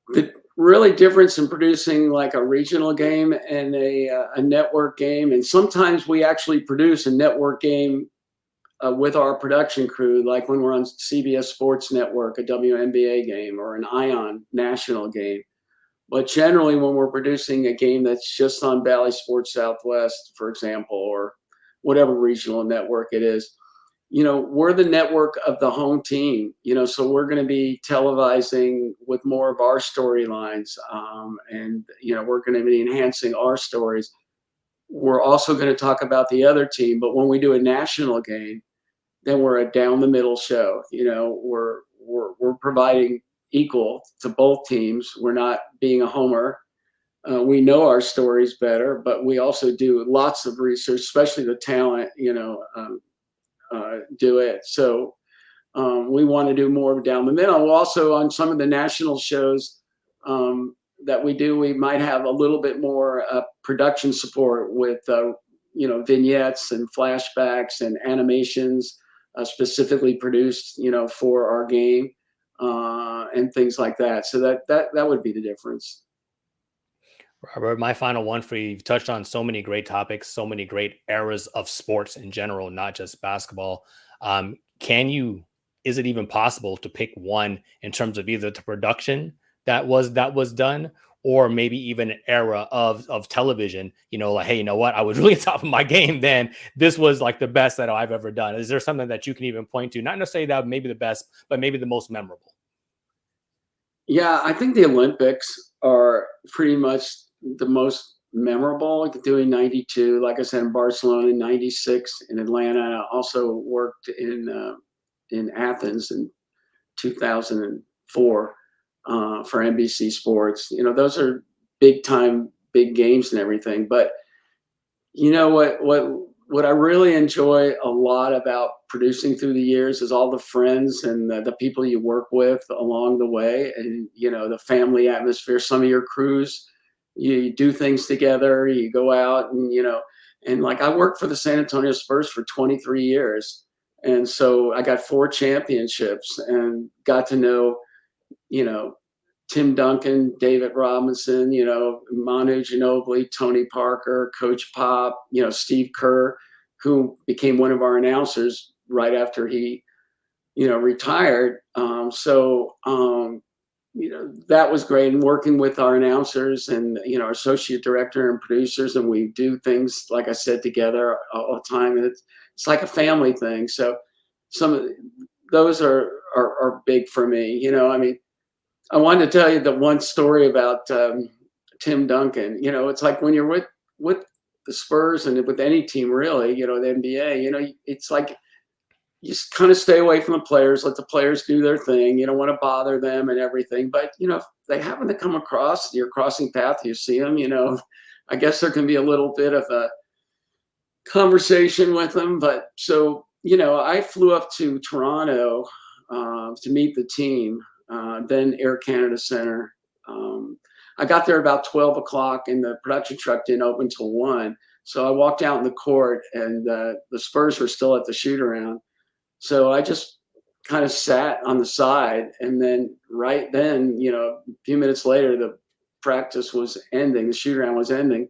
C: the really difference in producing like a regional game and a network game, and sometimes we actually produce a network game with our production crew, like when we're on CBS Sports Network, a WNBA game or an ION national game. But generally, when we're producing a game that's just on Bally Sports Southwest, for example, or whatever regional network it is, we're the network of the home team, so we're going to be televising with more of our storylines, and, we're going to be enhancing our stories. We're also going to talk about the other team, but when we do a national game, then we're a down the middle show. We're providing equal to both teams. We're not being a homer. We know our stories better, but we also do lots of research, especially the talent, do it. So we want to do more down the middle. We'll also, on some of the national shows that we do, we might have a little bit more production support with, vignettes and flashbacks and animations specifically produced, for our game and things like that. So that would be the difference.
B: Robert, my final one for you. You've touched on so many great topics, so many great eras of sports in general, not just basketball. Is it even possible to pick one in terms of either the production that was done, or maybe even an era of television, like, hey, you know what? I was really top of my game then. This was like the best that I've ever done. Is there something that you can even point to? Not necessarily that maybe the best, but maybe the most memorable.
C: Yeah, I think the Olympics are pretty much the most memorable. Like doing 92, like I said, in Barcelona, in 96 in Atlanta. I also worked in Athens in 2004 for NBC Sports. Those are big games and everything. But what I really enjoy a lot about producing through the years is all the friends and the people you work with along the way, and the family atmosphere. Some of your crews, you do things together, you go out, and like I worked for the San Antonio Spurs for 23 years. And so I got 4 championships and got to know, Tim Duncan, David Robinson, Manu Ginobili, Tony Parker, Coach Pop, Steve Kerr, who became one of our announcers right after he, retired. That was great. And working with our announcers and, our associate director and producers, and we do things, like I said, together all the time. And it's like a family thing. So some of those are big for me. I wanted to tell you the one story about Tim Duncan. It's like when you're with the Spurs and with any team really, the NBA, it's like you just kind of stay away from the players, let the players do their thing. You don't want to bother them and everything. But, if they happen to come across your crossing path, you see them, I guess there can be a little bit of a conversation with them. But so, I flew up to Toronto to meet the team, then Air Canada Center. I got there about 12 o'clock and the production truck didn't open till 1. So I walked out in the court and the Spurs were still at the shoot around. So I just kind of sat on the side, and then right then, a few minutes later, the practice was ending, the shoot around was ending,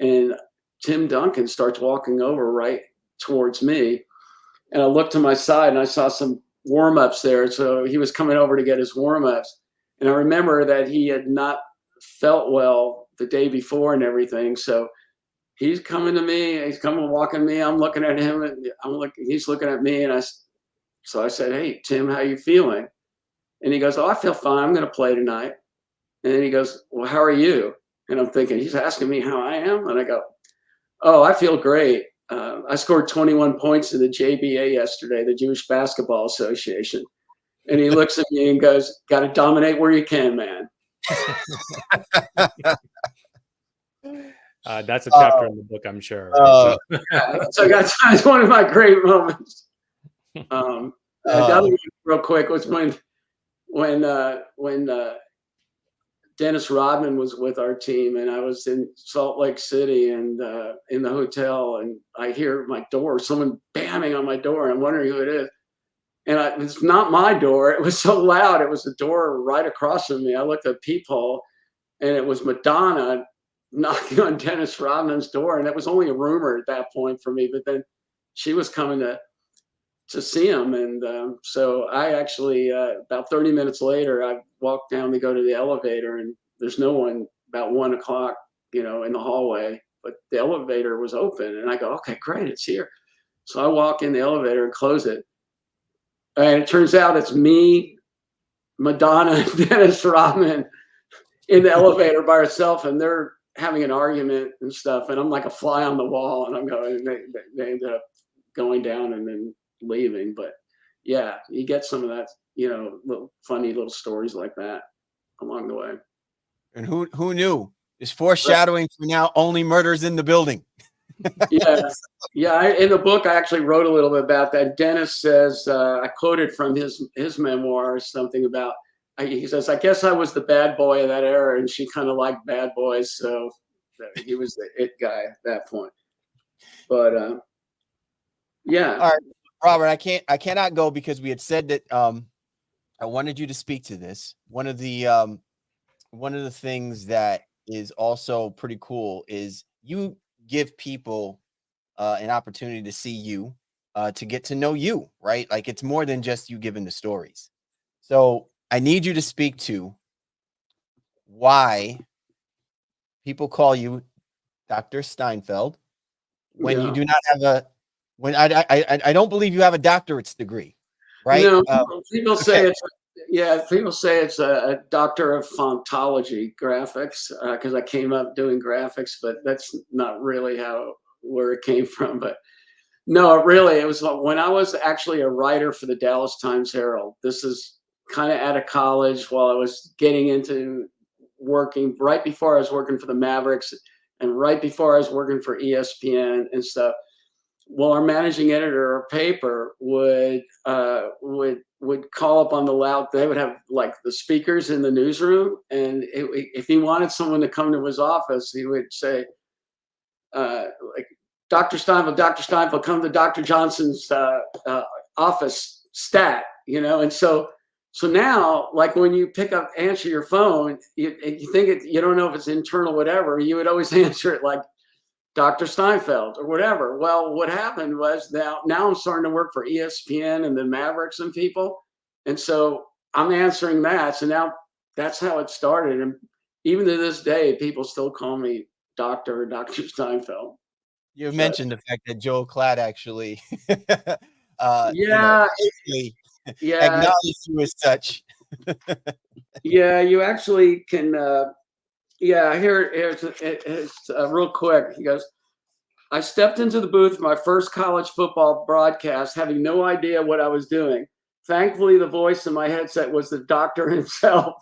C: and Tim Duncan starts walking over right towards me. And I looked to my side and I saw some warm-ups there. So he was coming over to get his warm-ups. And I remember that he had not felt well the day before and everything. So he's coming to me, he's coming walking me. I'm looking at him and he's looking at me. And so I said, "Hey, Tim, how you feeling?" And he goes, "Oh, I feel fine. I'm going to play tonight." And then he goes, "Well, how are you?" And I'm thinking, he's asking me how I am. And I go, "Oh, I feel great. I scored 21 points in the JBA yesterday, the Jewish Basketball Association." And he looks at me and goes, "Got to dominate where you can, man."
B: That's a chapter in the book, I'm sure.
C: So that's one of my great moments. The other one, real quick, was when Dennis Rodman was with our team, and I was in Salt Lake City and in the hotel, and I hear my door, someone banging on my door, and I'm wondering who it is. And it's not my door. It was so loud. It was the door right across from me. I looked at the peephole, and it was Madonna knocking on Dennis Rodman's door. And it was only a rumor at that point for me. But then she was coming to see him. And so I actually, about 30 minutes later, I walked down to go to the elevator, and there's no one about 1 o'clock, in the hallway. But the elevator was open. And I go, okay, great, it's here. So I walk in the elevator and close it. And it turns out it's me, Madonna, and Dennis Rodman in the elevator by herself, and they're having an argument and stuff. And I'm like a fly on the wall, and I'm going. They ended up going down and then leaving. But yeah, you get some of that, little funny little stories like that along the way.
A: And who knew? It's foreshadowing for now. Only murders in the building.
C: Yeah. In the book, I actually wrote a little bit about that. Dennis says, I quoted from his memoir something about, he says, I guess I was the bad boy of that era, and she kind of liked bad boys, so he was the it guy at that point. But yeah.
A: All right, Robert, I cannot go because we had said that I wanted you to speak to this. One of the things that is also pretty cool is you give people an opportunity to see you, to get to know you, right? Like, it's more than just you giving the stories. So I need you to speak to why people call you Dr. Steinfeld when you do not have I don't believe you have a doctorate's degree, right?
C: No, people say people say it's a doctor of fontology graphics, because I came up doing graphics, but that's not really where it came from. But no, it was when I was actually a writer for the Dallas Times-Herald. This is kind of out of college while I was getting into working, right before I was working for the Mavericks and right before I was working for ESPN and stuff. Well, our managing editor of paper would call up on the loud. They would have like the speakers in the newsroom, and if he wanted someone to come to his office, he would say, like, Dr. Steinfeld, come to Dr. Johnson's office stat, and so now, like, when you answer your phone, you think you don't know if it's internal, whatever, you would always answer it like Dr. Steinfeld or whatever. Well, what happened was now I'm starting to work for ESPN and the Mavericks and people. And so I'm answering that. So now that's how it started. And even to this day, people still call me Dr. or Dr. Steinfeld.
A: You mentioned the fact that Joel Klatt actually acknowledged you as such.
C: Yeah, you actually can. It's real quick. He goes, I stepped into the booth for my first college football broadcast, having no idea what I was doing. Thankfully, the voice in my headset was the doctor himself,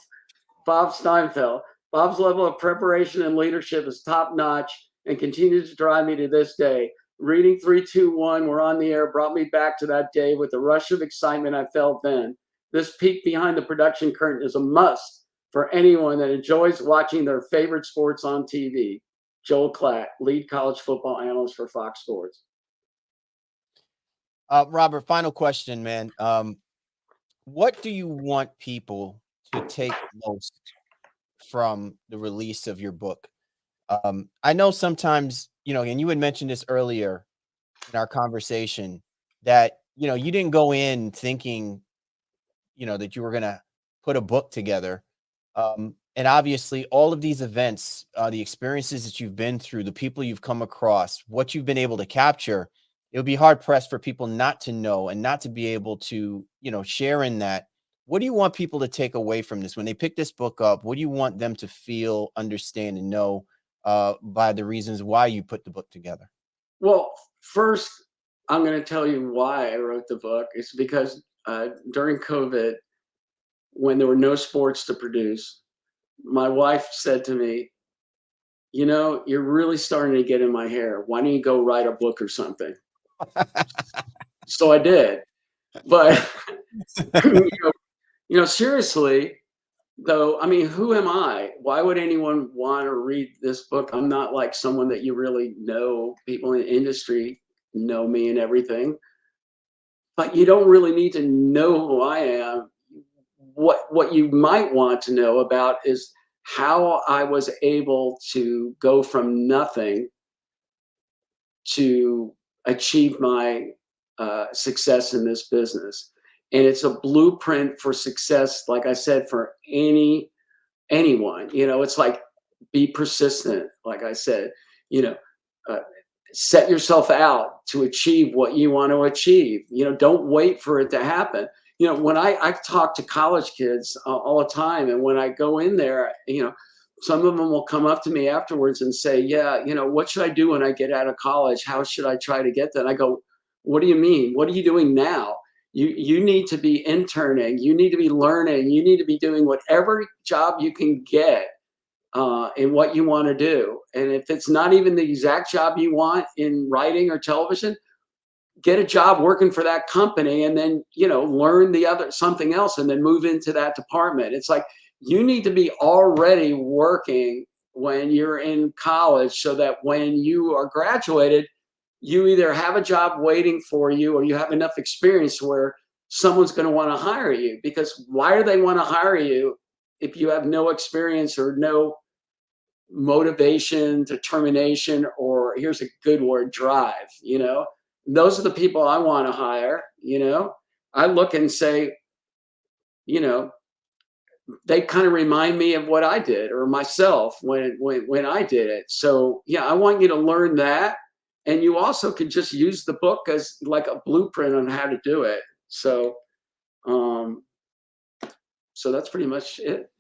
C: Bob Steinfeld. Bob's level of preparation and leadership is top notch and continues to drive me to this day. Reading 3-2-1, we're on the air, brought me back to that day with the rush of excitement I felt then. This peek behind the production curtain is a must for anyone that enjoys watching their favorite sports on TV. Joel Klatt, lead college football analyst for Fox Sports.
A: Robert, final question, man. What do you want people to take most from the release of your book? I know sometimes, and you had mentioned this earlier in our conversation, that, you didn't go in thinking, that you were going to put a book together. And obviously all of these events, the experiences that you've been through, the people you've come across, what you've been able to capture, it would be hard pressed for people not to know and not to be able to, share in that. What do you want people to take away from this when they pick this book up? What do you want them to feel, understand, and know by the reasons why you put the book together?
C: Well, first, I'm going to tell you why I wrote the book. It's because during COVID, when there were no sports to produce, my wife said to me, you're really starting to get in my hair. Why don't you go write a book or something? So I did. But, seriously, Though, I mean, who am I? Why would anyone want to read this book? I'm not like someone that you really know. People in the industry know me and everything, but you don't really need to know who I am. What you might want to know about is how I was able to go from nothing to achieve my success in this business. And it's a blueprint for success, like I said, for anyone. It's like, be persistent, like I said, you know, uh, set yourself out to achieve what you want to achieve. Don't wait for it to happen. When I talk to college kids all the time, and when I go in there, some of them will come up to me afterwards and say, yeah, what should I do when I get out of college? How should I try to get that? And I go, what do you mean? What are you doing now? You need to be interning. You need to be learning. You need to be doing whatever job you can get in what you want to do. And if it's not even the exact job you want in writing or television, get a job working for that company, and then learn the other something else, and then move into that department. It's like, you need to be already working when you're in college, so that when you are graduated, you either have a job waiting for you, or you have enough experience where someone's going to want to hire you. Because why do they want to hire you if you have no experience or no motivation, determination, or, here's a good word, drive? Those are the people I want to hire. I look and say, you know they kind of remind me of what I did, or myself, when I did it. So yeah, I want you to learn that, and you also can just use the book as like a blueprint on how to do it. Um so that's pretty much it.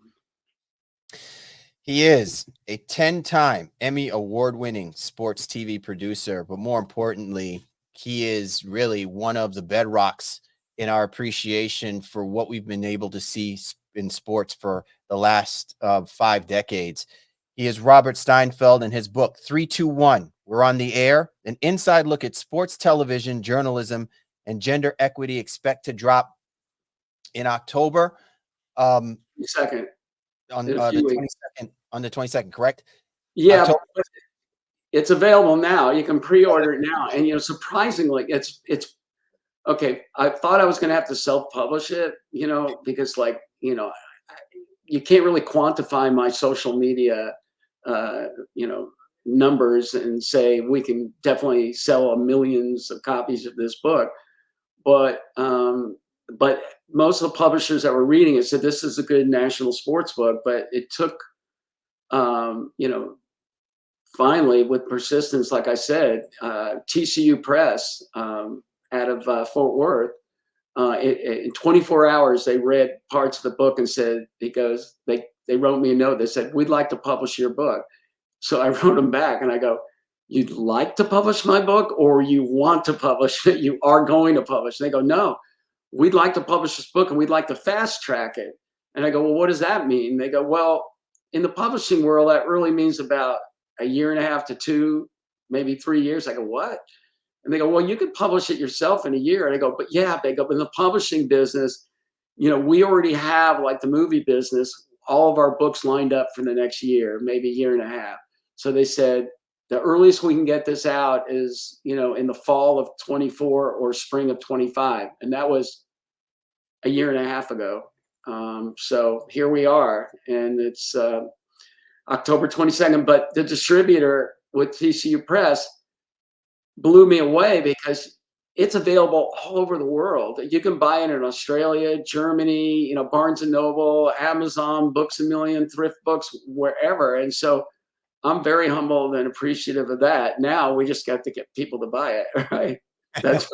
A: He is a 10-time Emmy award-winning sports TV producer, but more importantly, he is really one of the bedrocks in our appreciation for what we've been able to see in sports for the last 5 decades. He is Robert Steinfeld, and his book 321, We're on the Air, an inside look at sports television, journalism, and gender equity, expect to drop in October.
C: Second,
A: On
C: in a
A: the
C: few weeks.
A: 22nd, correct?
C: Yeah,
A: October.
C: but it's available now. You can pre-order it now, and surprisingly, it's okay. I thought I was going to have to self-publish it, because, like, you can't really quantify my social media, uh, you know, numbers and say we can definitely sell millions of copies of this book. But most of the publishers that were reading it said this is a good national sports book. But it took, finally, with persistence, like I said, TCU Press, out of Fort Worth, in 24 hours, they read parts of the book and said, because they wrote me a note. They said, we'd like to publish your book. So I wrote them back and I go, you'd like to publish my book, or you want to publish it? You are going to publish? And they go, no, we'd like to publish this book and we'd like to fast track it. And I go, well, what does that mean? They go, well, in the publishing world, that really means about a year and a half to 2, maybe 3 years. I go, what? And they go, well, you could publish it yourself in a year. And I go, but yeah, they go, in the publishing business, we already have, like the movie business, all of our books lined up for the next year, maybe a year and a half. So they said, the earliest we can get this out is, in the fall of 24 or spring of 25. And that was a year and a half ago. So here we are, and it's October 22nd. But the distributor with TCU Press blew me away, because it's available all over the world. You can buy it in Australia, Germany, Barnes and Noble, Amazon, Books a Million, Thrift Books, wherever. And so I'm very humbled and appreciative of that. Now we just got to get people to buy it, right? That's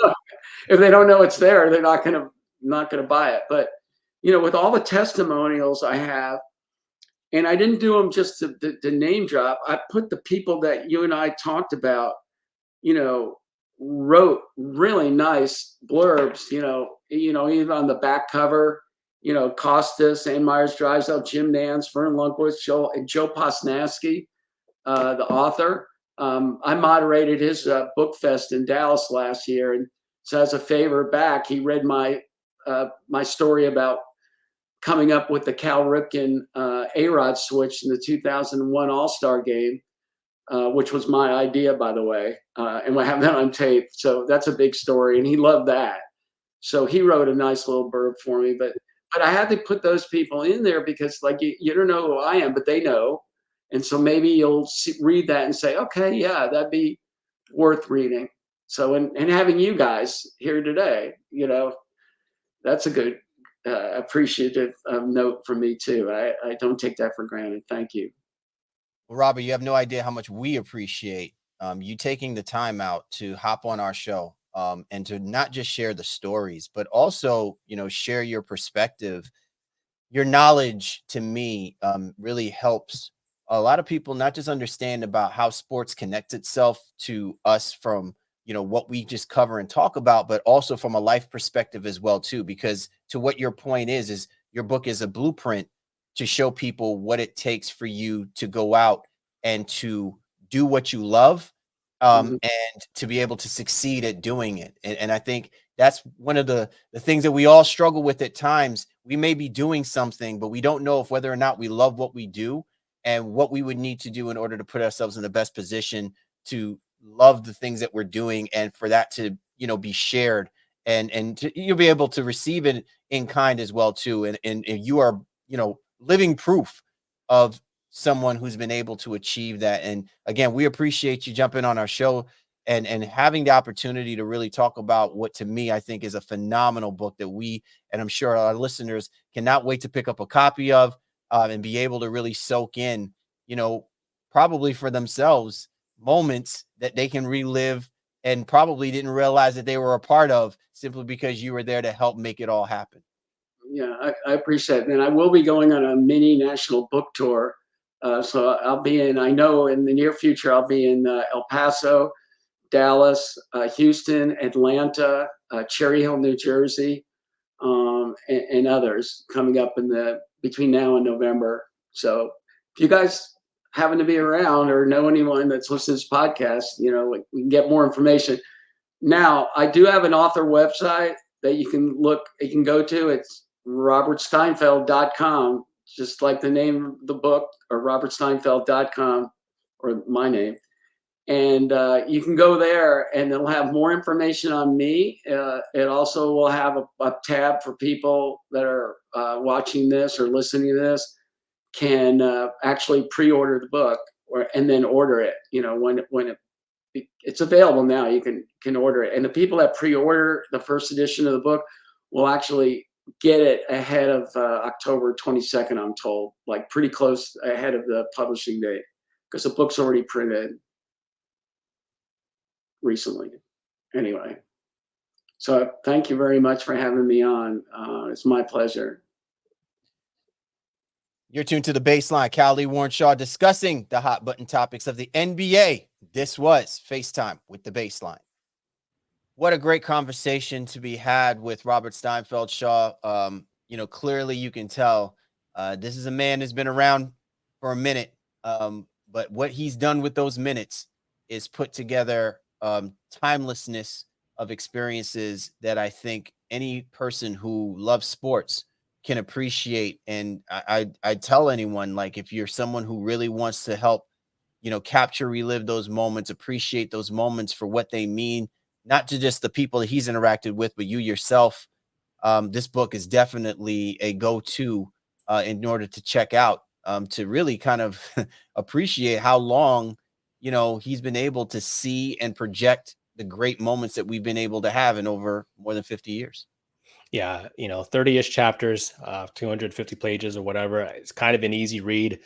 C: if they don't know it's there, they're not gonna buy it. But with all the testimonials I have, and I didn't do them just to name drop. I put the people that you and I talked about, wrote really nice blurbs, even on the back cover, Costas, Ann Myers Drysdale, Jim Nance, Vern Lundquist, Joe Posnanski, the author. I moderated his book fest in Dallas last year, and so as a favor back, he read my story about coming up with the Cal Ripken A-Rod switch in the 2001 All-Star game, which was my idea, by the way. And I have that on tape. So that's a big story. And he loved that. So he wrote a nice little blurb for me. But I had to put those people in there because, like, you don't know who I am, but they know. And so maybe you'll read that and say, okay, yeah, that'd be worth reading. So, and having you guys here today, that's a good appreciative note from me too. I don't take that for granted. Thank you.
A: Well, Robert, you have no idea how much we appreciate you taking the time out to hop on our show and to not just share the stories, but also, share your perspective. Your knowledge to me really helps a lot of people not just understand about how sports connects itself to us from what we just cover and talk about, but also from a life perspective as well too. Because to what your point is your book is a blueprint to show people what it takes for you to go out and to do what you love, and to be able to succeed at doing it. And I think that's one of the things that we all struggle with at times. We may be doing something, but we don't know if whether or not we love what we do and what we would need to do in order to put ourselves in the best position to love the things that we're doing, and for that to, be shared and you'll be able to receive it in kind as well too. And you are, living proof of someone who's been able to achieve that. And again, we appreciate you jumping on our show and having the opportunity to really talk about what to me I think is a phenomenal book that we, and I'm sure our listeners, cannot wait to pick up a copy of, and be able to really soak in, probably for themselves, moments that they can relive and probably didn't realize that they were a part of, simply because you were there to help make it all happen.
C: Yeah, I appreciate it. And I will be going on a mini national book tour. So I'll be in the near future, I'll be in El Paso, Dallas, Houston, Atlanta, Cherry Hill, New Jersey, and others coming up between now and November. So if you guys happen to be around or know anyone that's listening to this podcast, we can get more information. Now, I do have an author website that you can go to. It's robertsteinfeld.com, just like the name of the book, or robertsteinfeld.com, or my name. And you can go there and it'll have more information on me. It also will have a tab for people that are watching this or listening to this can actually pre-order the book and then order it. When it's available now, you can order it. And the people that pre-order the first edition of the book will actually get it ahead of October 22nd, I'm told, like pretty close ahead of the publishing date, because the book's already printed recently. Anyway, so thank you very much for having me on. It's my pleasure.
A: You're tuned to The Baseline. Cal Lee Warrenshaw discussing the hot button topics of the NBA. This was FaceTime with The Baseline. What a great conversation to be had with Robert Steinfeld Shaw. Clearly you can tell this is a man who's been around for a minute. But what he's done with those minutes is put together timelessness of experiences that I think any person who loves sports can appreciate. And I tell anyone, like, if you're someone who really wants to help, capture, relive those moments, appreciate those moments for what they mean, not to just the people that he's interacted with, but you yourself, this book is definitely a go-to in order to check out, to really kind of appreciate how long, he's been able to see and project the great moments that we've been able to have in over more than 50 years.
B: Yeah, 30-ish chapters, 250 pages or whatever. It's kind of an easy read.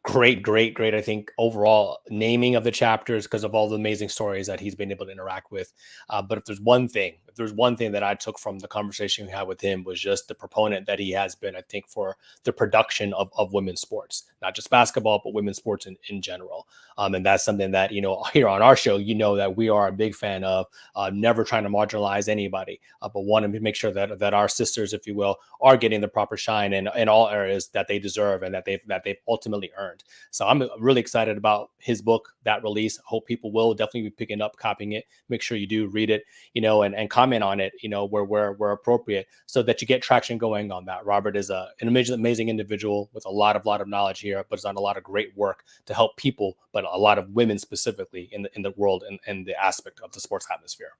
B: Great. I think overall naming of the chapters, because of all the amazing stories that he's been able to interact with. But if there's one thing that I took from the conversation we had with him, was just the proponent that he has been, I think, for the production of women's sports, not just basketball, but women's sports in general. And that's something that, here on our show, that we are a big fan of, never trying to marginalize anybody, but wanting to make sure that our sisters, if you will, are getting the proper shine in all areas that they deserve and that they've ultimately earned. So I'm really excited about his book, that release. I hope people will definitely be picking up, copying it. Make sure you do read it, and comment comment on it, where appropriate, so that you get traction going on that. Robert is an amazing individual with a lot of knowledge here, but has done a lot of great work to help people, but a lot of women specifically in the world and the aspect of the sports atmosphere.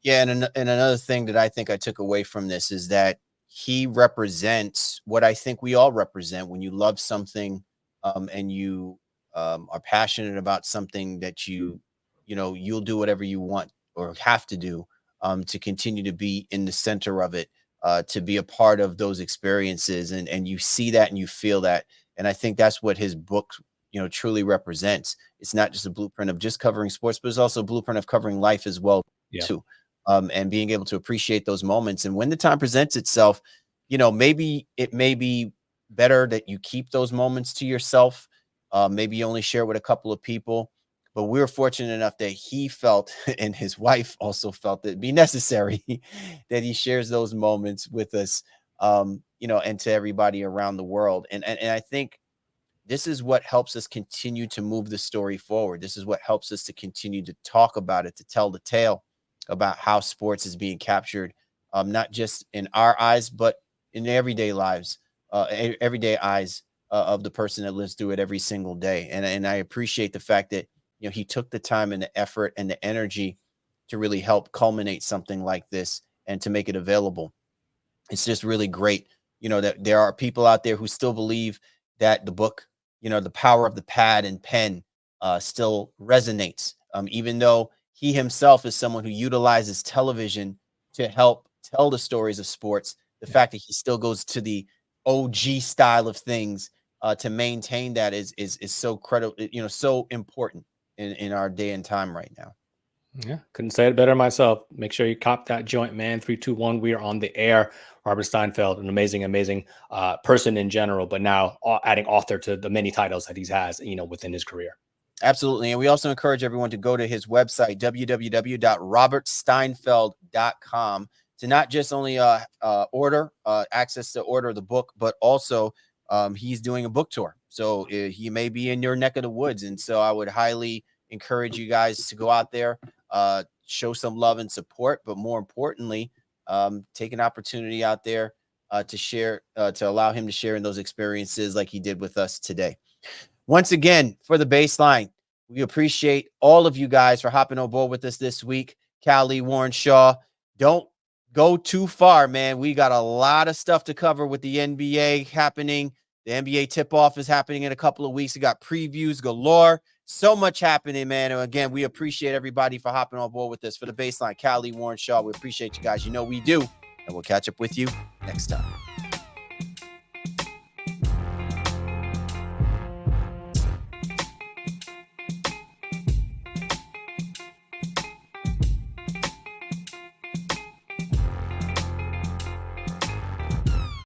A: Yeah, and another thing that I think I took away from this is that he represents what I think we all represent when you love something, and you are passionate about something that you'll do whatever you want or have to do to continue to be in the center of it, to be a part of those experiences, and you see that and you feel that, and I think that's what his book truly represents. It's not just a blueprint of just covering sports, but it's also a blueprint of covering life as well, too. And being able to appreciate those moments. And when the time presents itself, maybe it may be better that you keep those moments to yourself. Maybe you only share with a couple of people. But we were fortunate enough that he felt, and his wife also felt, that it'd be necessary that he shares those moments with us, and to everybody around the world. And I think this is what helps us continue to move the story forward. This is what helps us to continue to talk about it, to tell the tale about how sports is being captured, not just in our eyes, but in everyday lives, everyday eyes of the person that lives through it every single day. And I appreciate the fact that he took the time and the effort and the energy to really help culminate something like this and to make it available. It's just really great, that there are people out there who still believe that the book, the power of the pad and pen still resonates, even though he himself is someone who utilizes television to help tell the stories of sports. The fact that he still goes to the OG style of things to maintain that is so credible, so important in our day and time right now.
B: Yeah, couldn't say it better myself. Make sure you cop that joint, man. 321. We are on the air. Robert Steinfeld, an amazing person in general, but now adding author to the many titles that he has, within his career.
A: Absolutely. And we also encourage everyone to go to his website, www.robertsteinfeld.com, to not just only order access to order the book, but also he's doing a book tour. So he may be in your neck of the woods. And so I would highly encourage you guys to go out there, show some love and support, but more importantly, take an opportunity out there to share, to allow him to share in those experiences like he did with us today. Once again, for the Baseline, we appreciate all of you guys for hopping on board with us this week. Callie, Warren Shaw, don't go too far, man. We got a lot of stuff to cover with the NBA happening. The NBA tip-off is happening in a couple of weeks. We got previews galore. So much happening, man. And again, we appreciate everybody for hopping on board with us. For the Baseline, Callie, Warren Shaw, we appreciate you guys. We do. And we'll catch up with you next time.